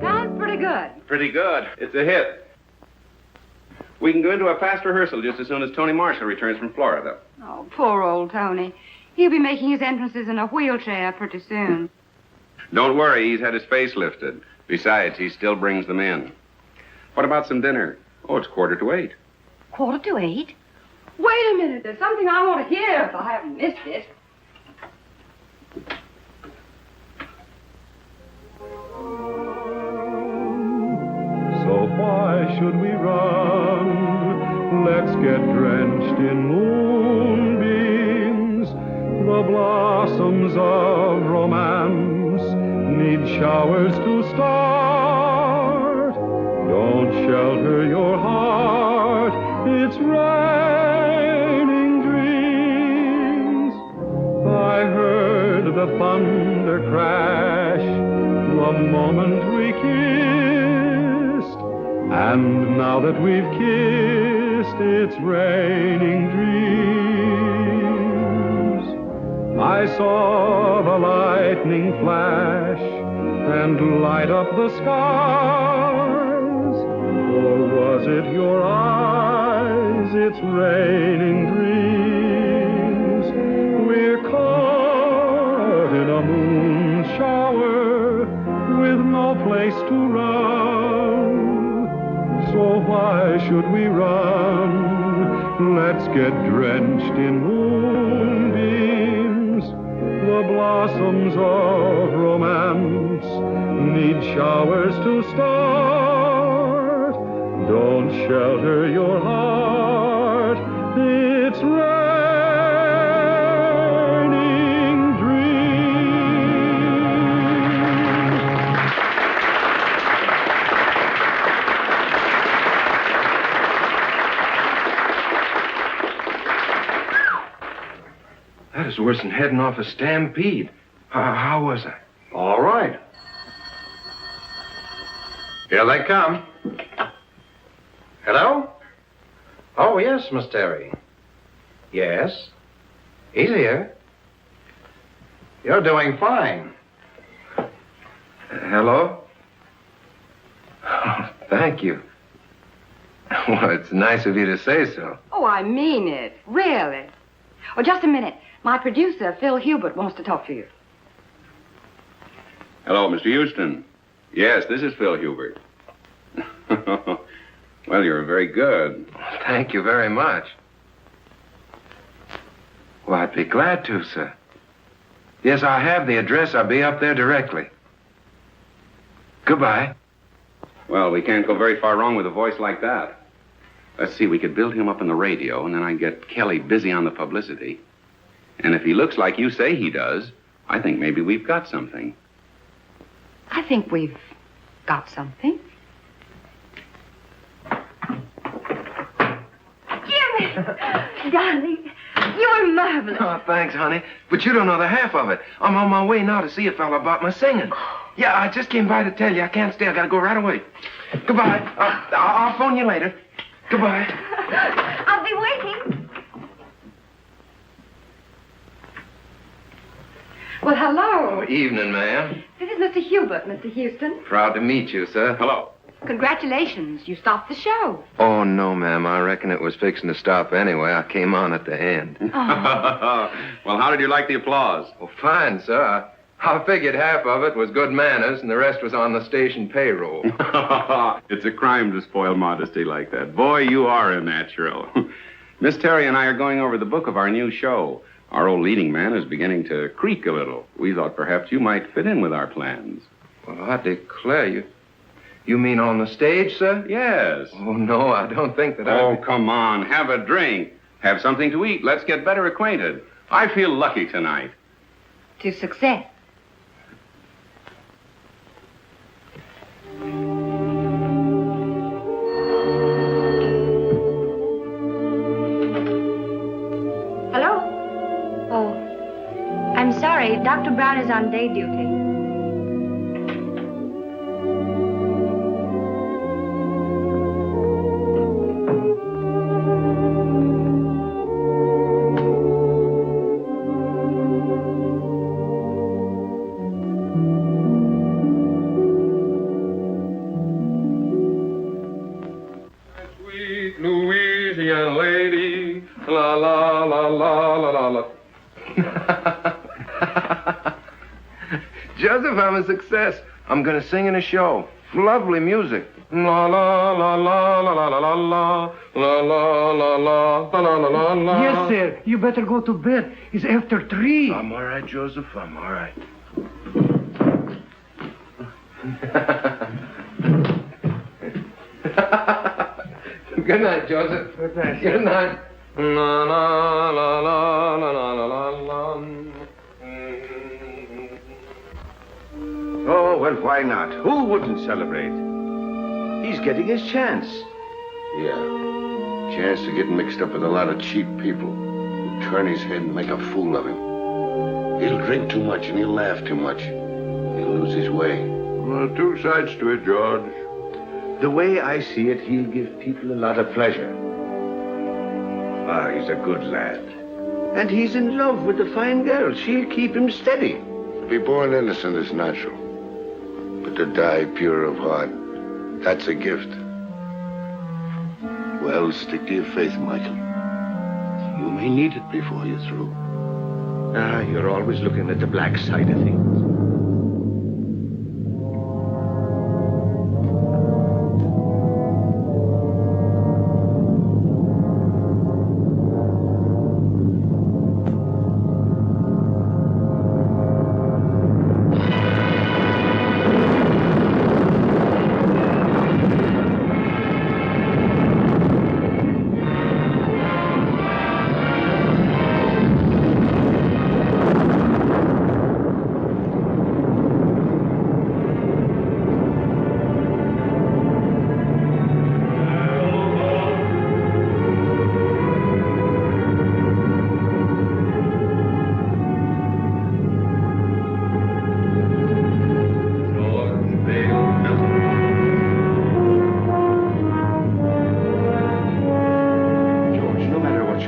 Sounds pretty good. Pretty good. It's a hit. We can go into a fast rehearsal just as soon as Tony Marshall returns from Florida. Oh, poor old Tony. He'll be making his entrances in a wheelchair pretty soon. Don't worry, he's had his face lifted. Besides, he still brings them in. What about some dinner? Oh, it's 7:45. 7:45? Wait a minute. There's something I want to hear if I haven't missed it. So why should we run? Let's get drenched in moonbeams. The blossoms of romance need showers to start. Don't shelter your heart, it's raining dreams. I heard the thunder crash the moment we kissed, and now that we've kissed, it's raining dreams. I saw the lightning flash and light up the skies, or was it your eyes? It's raining dreams. We're caught in a moon shower with no place to run. So why should we run? Let's get drenched in moonbeams. The blossoms of romance need showers to start. Don't shelter your heart, it's raining dreams. That is worse than heading off a stampede. How was I? All right. Here they come. Hello? Oh, yes, Miss Terry. Yes. He's here. You're doing fine. Hello? Oh, thank you. Well, it's nice of you to say so. Oh, I mean it. Really. Oh, just a minute. My producer, Phil Hubert, wants to talk to you. Hello, Mr. Houston. Yes, this is Phil Hubert. Well, you're very good. Thank you very much. Well, I'd be glad to, sir. Yes, I have the address. I'll be up there directly. Goodbye. Well, we can't go very far wrong with a voice like that. Let's see, we could build him up on the radio, and then I'd get Kelly busy on the publicity. And if he looks like you say he does, I think maybe we've got something. I think we've got something. Jimmy! Darling, you were marvelous. Oh, thanks, honey. But you don't know the half of it. I'm on my way now to see a fellow about my singing. Yeah, I just came by to tell you. I can't stay. I gotta go right away. Goodbye. I'll phone you later. Goodbye. I'll be waiting. Well, hello. Oh, evening, ma'am. This is Mr. Hubert, Mr. Houston. Proud to meet you, sir. Hello. Congratulations. You stopped the show. Oh, no, ma'am. I reckon it was fixing to stop anyway. I came on at the end. Oh. Well, how did you like the applause? Well, fine, sir. I figured half of it was good manners and the rest was on the station payroll. It's a crime to spoil modesty like that. Boy, you are a natural. Miss Terry and I are going over the book of our new show. Our old leading man is beginning to creak a little. We thought perhaps you might fit in with our plans. Well, I declare you. You mean on the stage, sir? Yes. Oh, no, I don't think that Oh, come on. Have a drink. Have something to eat. Let's get better acquainted. I feel lucky tonight. To success. Hello? Oh, I'm sorry. Dr. Brown is on day duty. Sweet Louisiana lady, la la la la la la la. Joseph, I'm a success. I'm going to sing in a show. Lovely music. La la la la la la la la la la la la la la la la. Yes, sir. You better go to bed. It's after 3. I'm all right, Joseph. I'm all right. Good night, Joseph. Good night, Good night. La la la la la la la la. Oh, well, why not? Who wouldn't celebrate? He's getting his chance. Yeah. Chance to get mixed up with a lot of cheap people who turn his head and make a fool of him. He'll drink too much and he'll laugh too much. He'll lose his way. Well, 2 sides to it, George. The way I see it, he'll give people a lot of pleasure. Ah, he's a good lad. And he's in love with a fine girl. She'll keep him steady. To be born innocent is natural. But to die pure of heart, that's a gift. Well, stick to your faith, Michael. You may need it before you're through. Ah, you're always looking at the black side of things.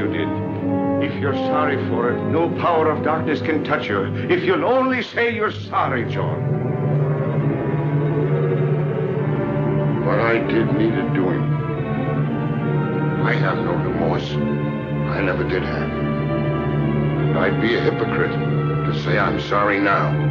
you did. If you're sorry for it, no power of darkness can touch you. If you'll only say you're sorry, John. What I did needed doing. I have no remorse. I never did have. And I'd be a hypocrite to say I'm sorry now.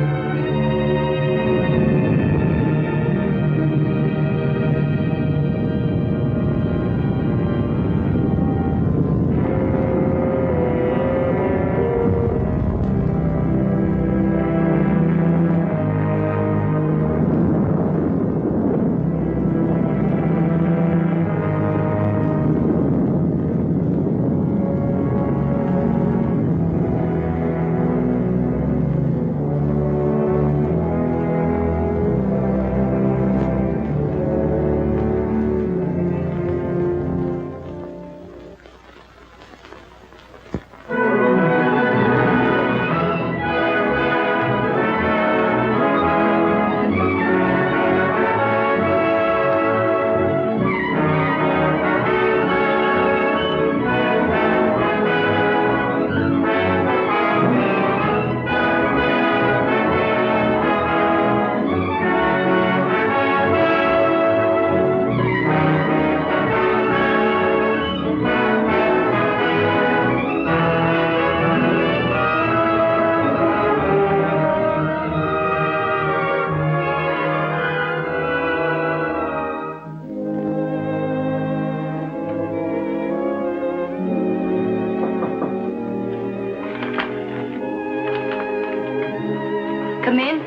Come in.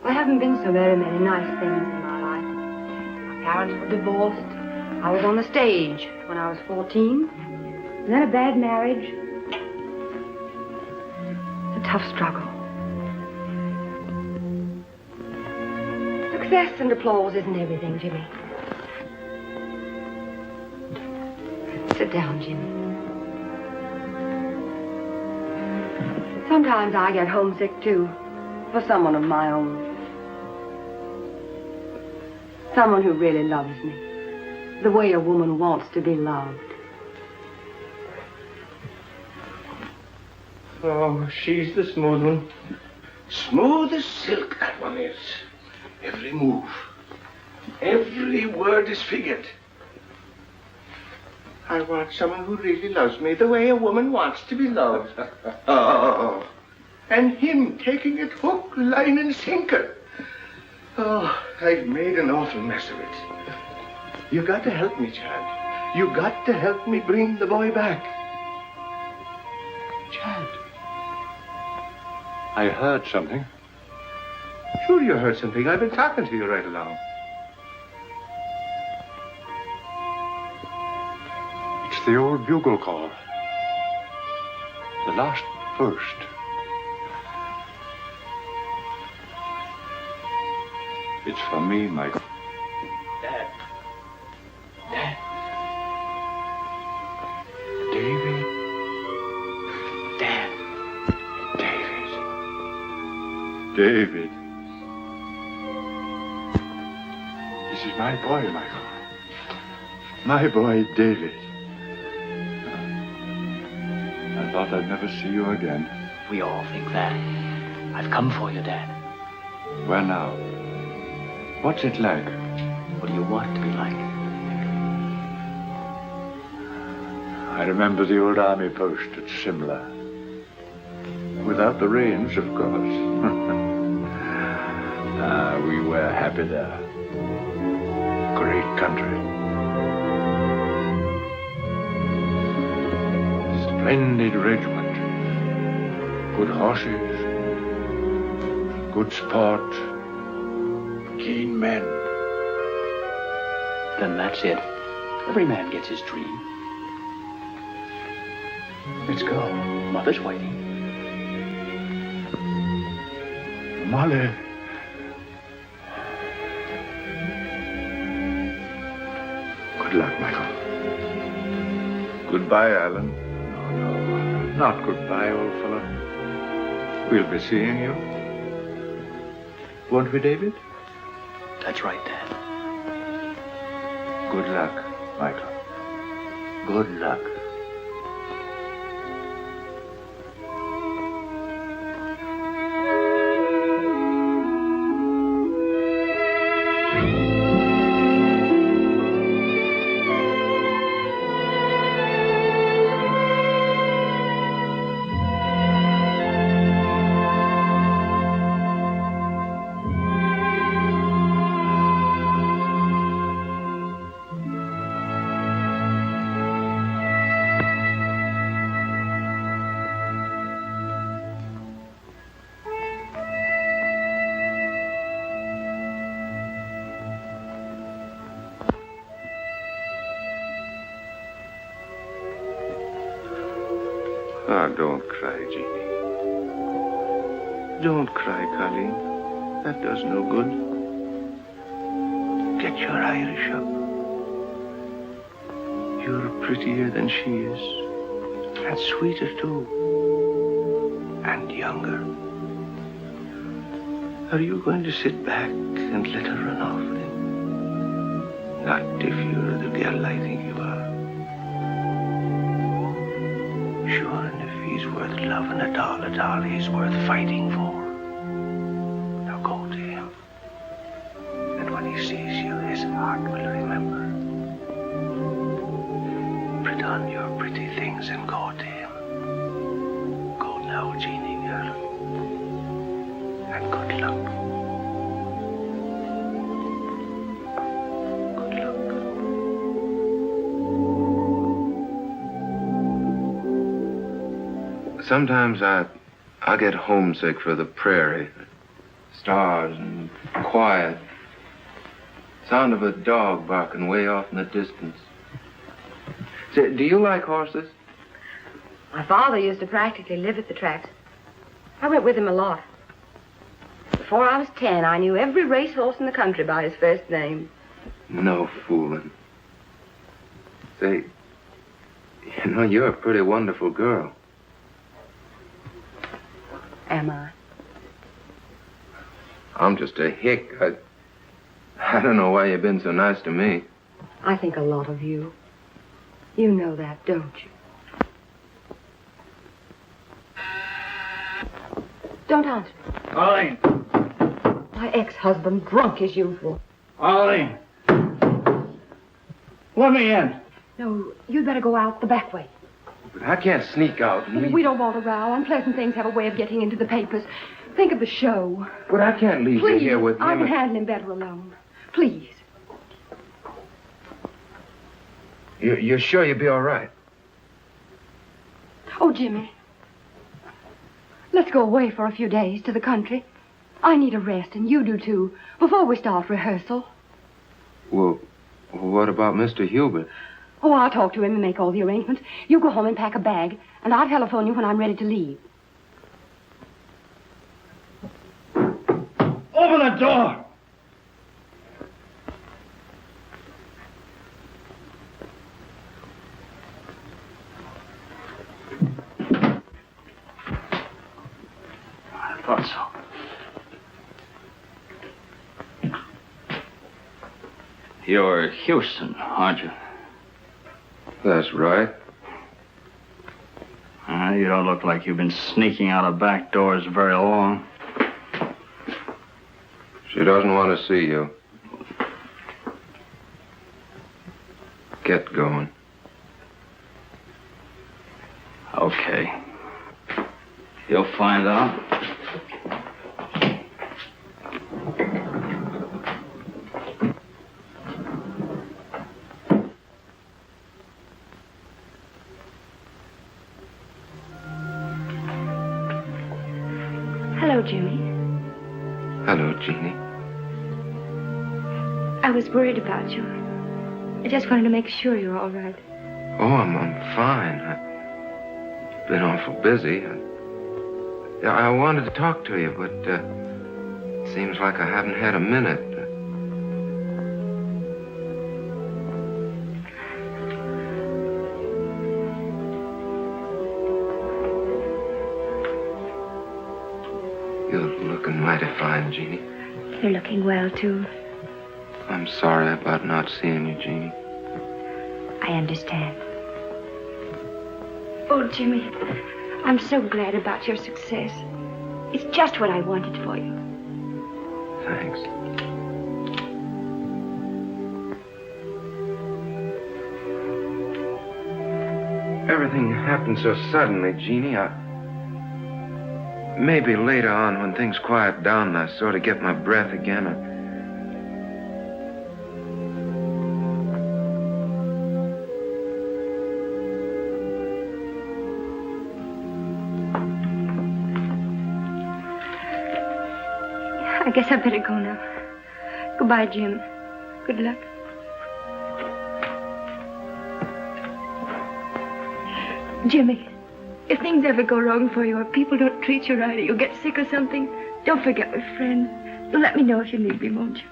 There haven't been so very many nice things in my life. My parents were divorced. I was on the stage when I was 14. And then a bad marriage. It's a tough struggle. Success and applause isn't everything, Jimmy. Sit down, Jimmy. Sometimes I get homesick, too, for someone of my own. Someone who really loves me, the way a woman wants to be loved. Oh, she's the smooth one. Smooth as silk, that one is. Every move, every word is figured. I want someone who really loves me the way a woman wants to be loved. Oh, and him taking it hook, line, and sinker. Oh, I've made an awful mess of it. You got to help me, Chad. You got to help me bring the boy back. Chad. I heard something. Sure you heard something. I've been talking to you right along. It's the old bugle call. The last burst. It's from me, Michael. Dad. Dad. David. Dad. David. This is my boy, Michael. My boy, David. I thought I'd never see you again. We all think that. I've come for you, Dad. Where now? What's it like? What do you want it to be like? I remember the old army post at Simla. Without the rains, of course. We were happy there. Great country. Splendid regiment. Good horses. Good sport. Keen men. then that's it. Every man gets his dream. Let's go. Mother's waiting. Molly. Good luck, Michael. Goodbye, Alan. No, not goodbye, old fellow. We'll be seeing you. Won't we, David? That's right, Dad. Good luck, Michael. Good luck. Ah, don't cry, Jeannie. Don't cry, Colleen. That does no good. Get your Irish up. You're prettier than she is. And sweeter, too. And younger. Are you going to sit back and let her run off with him? Not if you're the girl I think you are. Sure, and if he's worth loving at all, he's worth fighting for. Now go to him. And when he sees you, his heart will remember. Put on your pretty things and go to him. Go now, Jeannie girl. And good luck. Sometimes I get homesick for the prairie. Stars and quiet. Sound of a dog barking way off in the distance. Say, do you like horses? My father used to practically live at the tracks. I went with him a lot. Before I was 10, I knew every racehorse in the country by his first name. No fooling. Say, you know, you're a pretty wonderful girl. Am I? I'm just a hick. I don't know why you've been so nice to me. I think a lot of you. You know that, don't you? Don't answer. Arlene. My ex-husband, drunk as usual. Arlene. Let me in. No, you'd better go out the back way. But I can't sneak out. We don't want a row. Unpleasant things have a way of getting into the papers. Think of the show. But I can't leave you here with him. I can handle him better alone. Please. You're sure you'll be all right? Oh, Jimmy. Let's go away for a few days to the country. I need a rest, and you do too, before we start rehearsal. Well, what about Mr. Hubert? Oh, I'll talk to him and make all the arrangements. You go home and pack a bag, and I'll telephone you when I'm ready to leave. Open the door! I thought so. You're Houston, aren't you? That's right. You don't look like you've been sneaking out of back doors very long. She doesn't want to see you. Get going. Okay. You'll find out. Hello, Jimmy. Hello, Jeannie. I was worried about you. I just wanted to make sure you're all right. Oh, I'm fine. I've been awful busy. I wanted to talk to you, but it seems like I haven't had a minute. You're looking mighty fine, Jeannie. You're looking well, too. I'm sorry about not seeing you, Jeannie. I understand. Oh, Jimmy, I'm so glad about your success. It's just what I wanted for you. Thanks. Everything happened so suddenly, Jeannie. Maybe later on, when things quiet down and I sort of get my breath again, I guess I better go now. Goodbye, Jim. Good luck. Jimmy, if things ever go wrong for you or people don't treat you right or you get sick or something, don't forget we're friends. You'll let me know if you need me, won't you?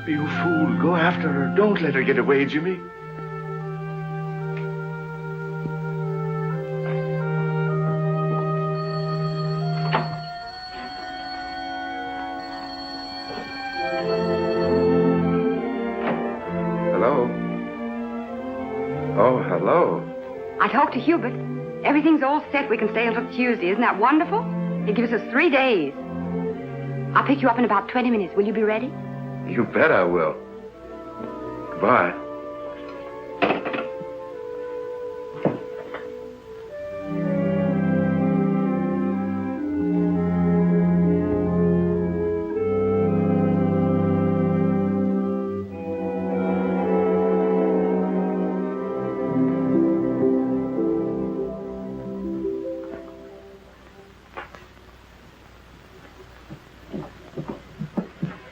You fool. Go after her. Don't let her get away, Jimmy. Hello? Oh, hello. I talked to Hubert. Everything's all set. We can stay until Tuesday. Isn't that wonderful? It gives us 3 days. I'll pick you up in about 20 minutes. Will you be ready? You bet I will. Goodbye.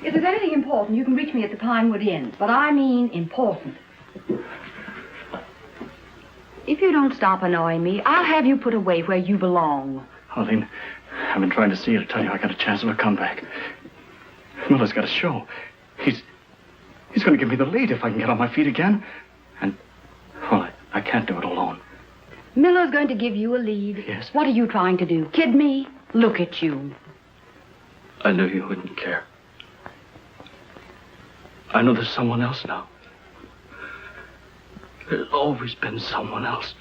If there's anything important, you can reach me at the Pinewood Inn. But I mean important. If you don't stop annoying me, I'll have you put away where you belong. Arlene, I've been trying to see you to tell you I got a chance of a comeback. Miller's got a show. He's going to give me the lead if I can get on my feet again. And, well, I can't do it alone. Miller's going to give you a lead. Yes. What are you trying to do? Kid me? Look at you. I knew you wouldn't care. I know there's someone else now. There's always been someone else.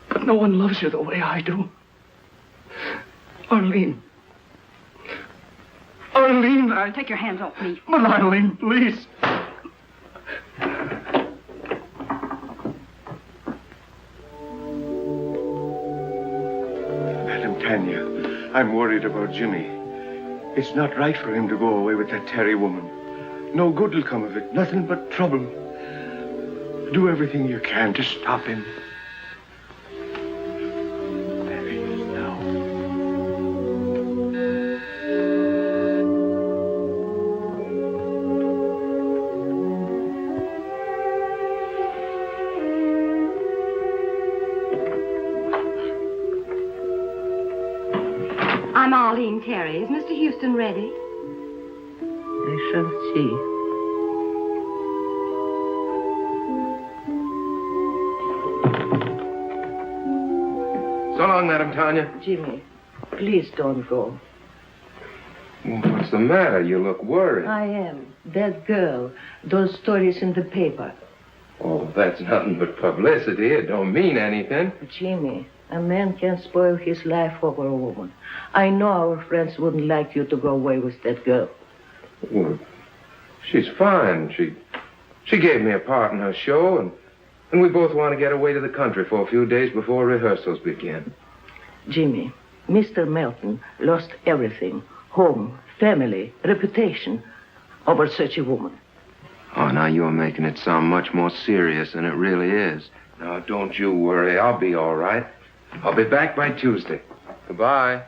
But no one loves you the way I do. Arlene. Arlene, Take your hands off me. But Arlene, please. Madam Tanya, I'm worried about Jimmy. It's not right for him to go away with that Terry woman. No good will come of it. Nothing but trouble. Do everything you can to stop him. There he is now. I'm Arlene Terry. Is Mr. Houston ready? I shall see. So long, Madam Tanya. Jimmy, please don't go. What's the matter? You look worried. I am. That girl, those stories in the paper. Oh, that's nothing but publicity. It don't mean anything. Jimmy, a man can't spoil his life over a woman. I know our friends wouldn't like you to go away with that girl. Well, she's fine. She gave me a part in her show, and we both want to get away to the country for a few days before rehearsals begin. Jimmy, Mr. Melton lost everything. Home, family, reputation over such a woman. Oh, now you're making it sound much more serious than it really is. Now, don't you worry. I'll be all right. I'll be back by Tuesday. Goodbye.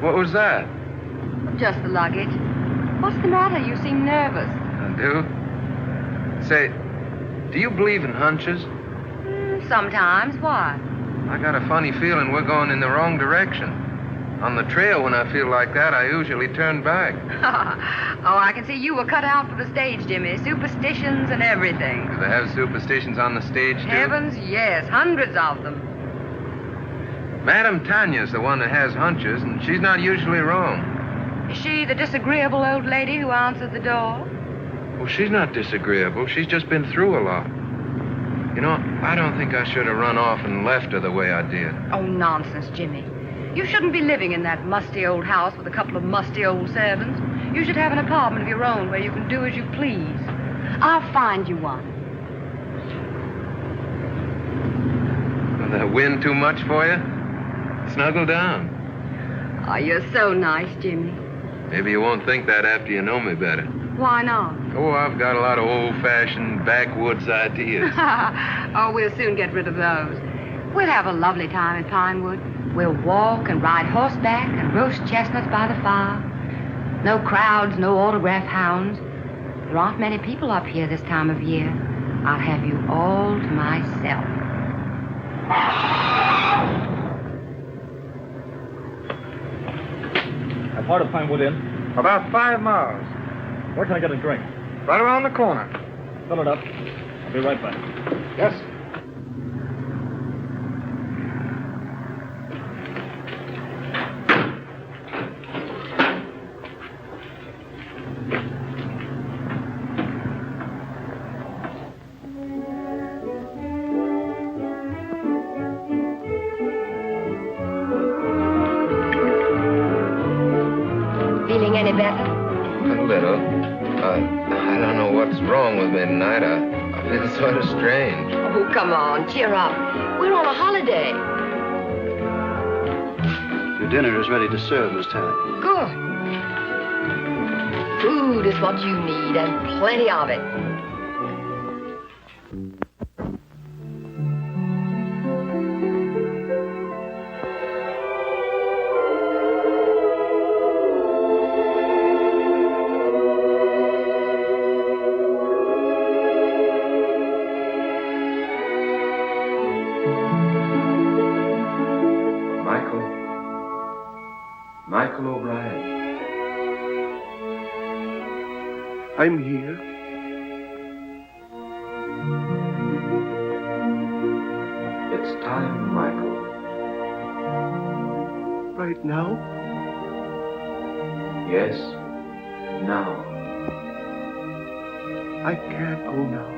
What was that? Just the luggage. What's the matter? You seem nervous. I do? Say, do you believe in hunches? Sometimes. Why? I got a funny feeling we're going in the wrong direction. On the trail, when I feel like that, I usually turn back. Oh, I can see you were cut out for the stage, Jimmy. Superstitions and everything. Do they have superstitions on the stage, too? Heavens, yes. Hundreds of them. Madame Tanya's the one that has hunches, and she's not usually wrong. Is she the disagreeable old lady who answered the door? Well, she's not disagreeable. She's just been through a lot. You know, I don't think I should have run off and left her the way I did. Oh, nonsense, Jimmy. You shouldn't be living in that musty old house with a couple of musty old servants. You should have an apartment of your own where you can do as you please. I'll find you one. Will that wind too much for you? Snuggle down. Oh, you're so nice, Jimmy. Maybe you won't think that after you know me better. Why not? Oh, I've got a lot of old-fashioned backwoods ideas. Oh, we'll soon get rid of those. We'll have a lovely time at Pinewood. We'll walk and ride horseback and roast chestnuts by the fire. No crowds, no autograph hounds. There aren't many people up here this time of year. I'll have you all to myself. How far to Pinewood Inn? About 5 miles. Where can I get a drink? Right around the corner. Fill it up. I'll be right back. Yes. Feeling any better? A little. I don't know what's wrong with me tonight. I feel sort of strange. Oh, come on, cheer up. We're on a holiday. Your dinner is ready to serve, Miss Tanner. Good. Food is what you need, and plenty of it. Michael O'Brien. I'm here. It's time, Michael. Right now? Yes, now. I can't go now.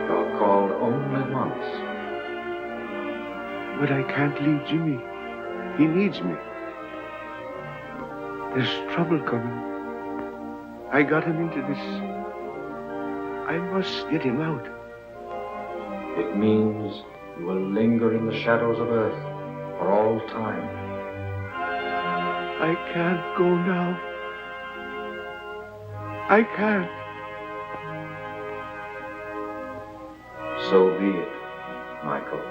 You're called only once. But I can't leave Jimmy. He needs me. There's trouble coming. I got him into this. I must get him out. It means you will linger in the shadows of Earth for all time. I can't go now. I can't. So be it, Michael.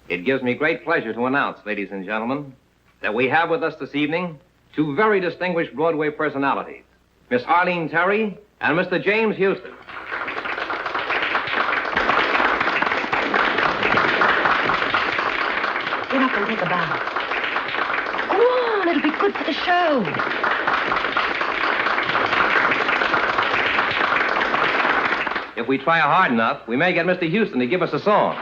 It gives me great pleasure to announce, ladies and gentlemen, that we have with us this evening two very distinguished Broadway personalities, Miss Arlene Terry and Mr. James Houston. Get up and take a bow. Go on, it'll be good for the show. if we try hard enough, we may get Mr. Houston to give us a song.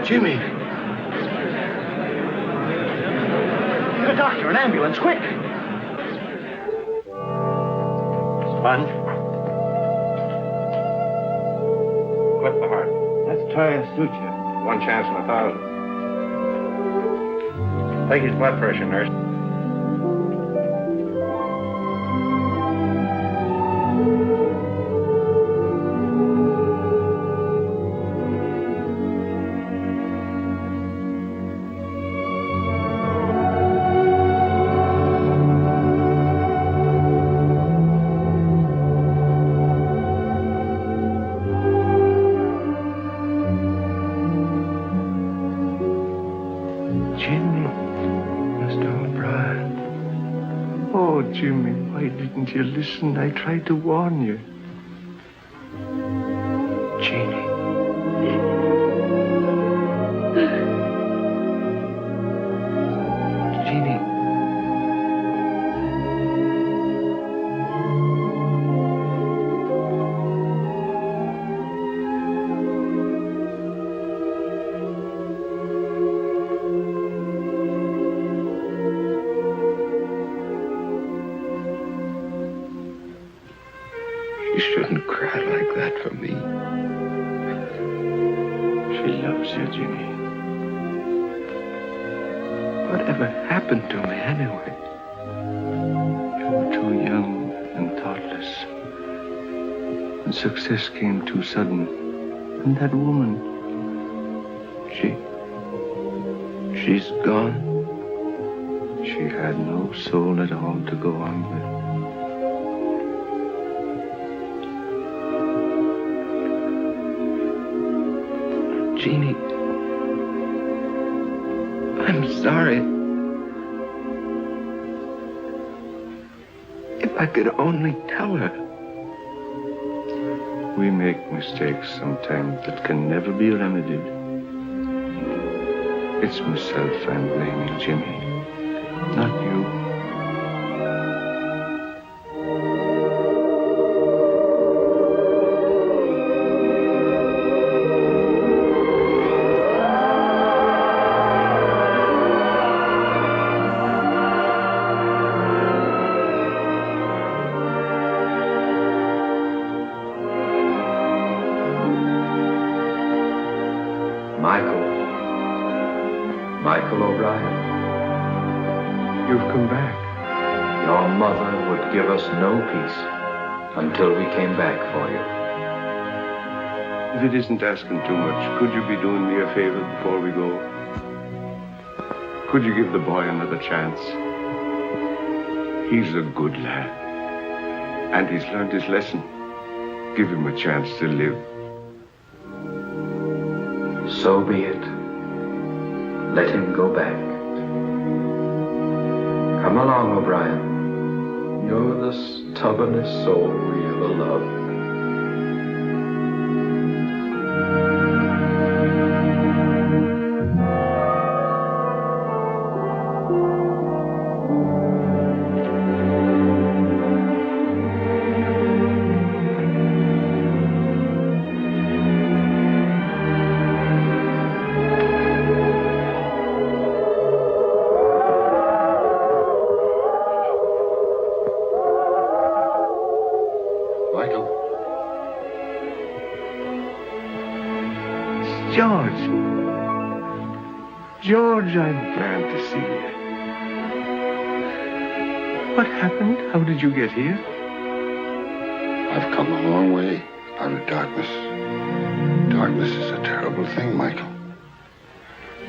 Jimmy. Get a doctor, an ambulance, quick. Sponge. Clip the heart. Let's try a suture. 1 chance in 1,000. Take his blood pressure, nurse. Jimmy, why didn't you listen? I tried to warn you. Jeannie. Jeannie. You shouldn't cry like that for me. She loves you, Jimmy. Whatever happened to me anyway? You were too young and thoughtless. And success came too sudden. And that woman, she's gone. She had no soul at all to go on with. Jeannie, I'm sorry. If I could only tell her. We make mistakes sometimes that can never be remedied. It's myself I'm blaming, Jimmy, not you. Michael O'Brien. You've come back. Your mother would give us no peace until we came back for you. If it isn't asking too much, could you be doing me a favor before we go? Could you give the boy another chance? He's a good lad. And he's learned his lesson. Give him a chance to live. So be it. Let him go back. Come along, O'Brien. You're the stubbornest soul we ever loved. George, I'm glad to see you. What happened? How did you get here? I've come a long way out of darkness. Darkness is a terrible thing, Michael.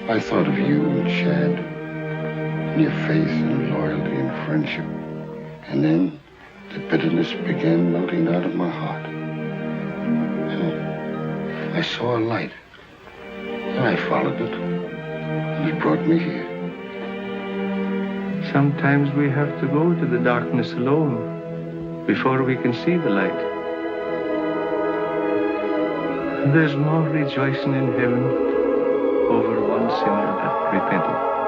I thought of you and Shad, and your faith and loyalty and friendship. And then the bitterness began melting out of my heart. And I saw a light, and I followed it. You brought me here. Sometimes we have to go to the darkness alone before we can see the light. There's more rejoicing in heaven over one sinner that repented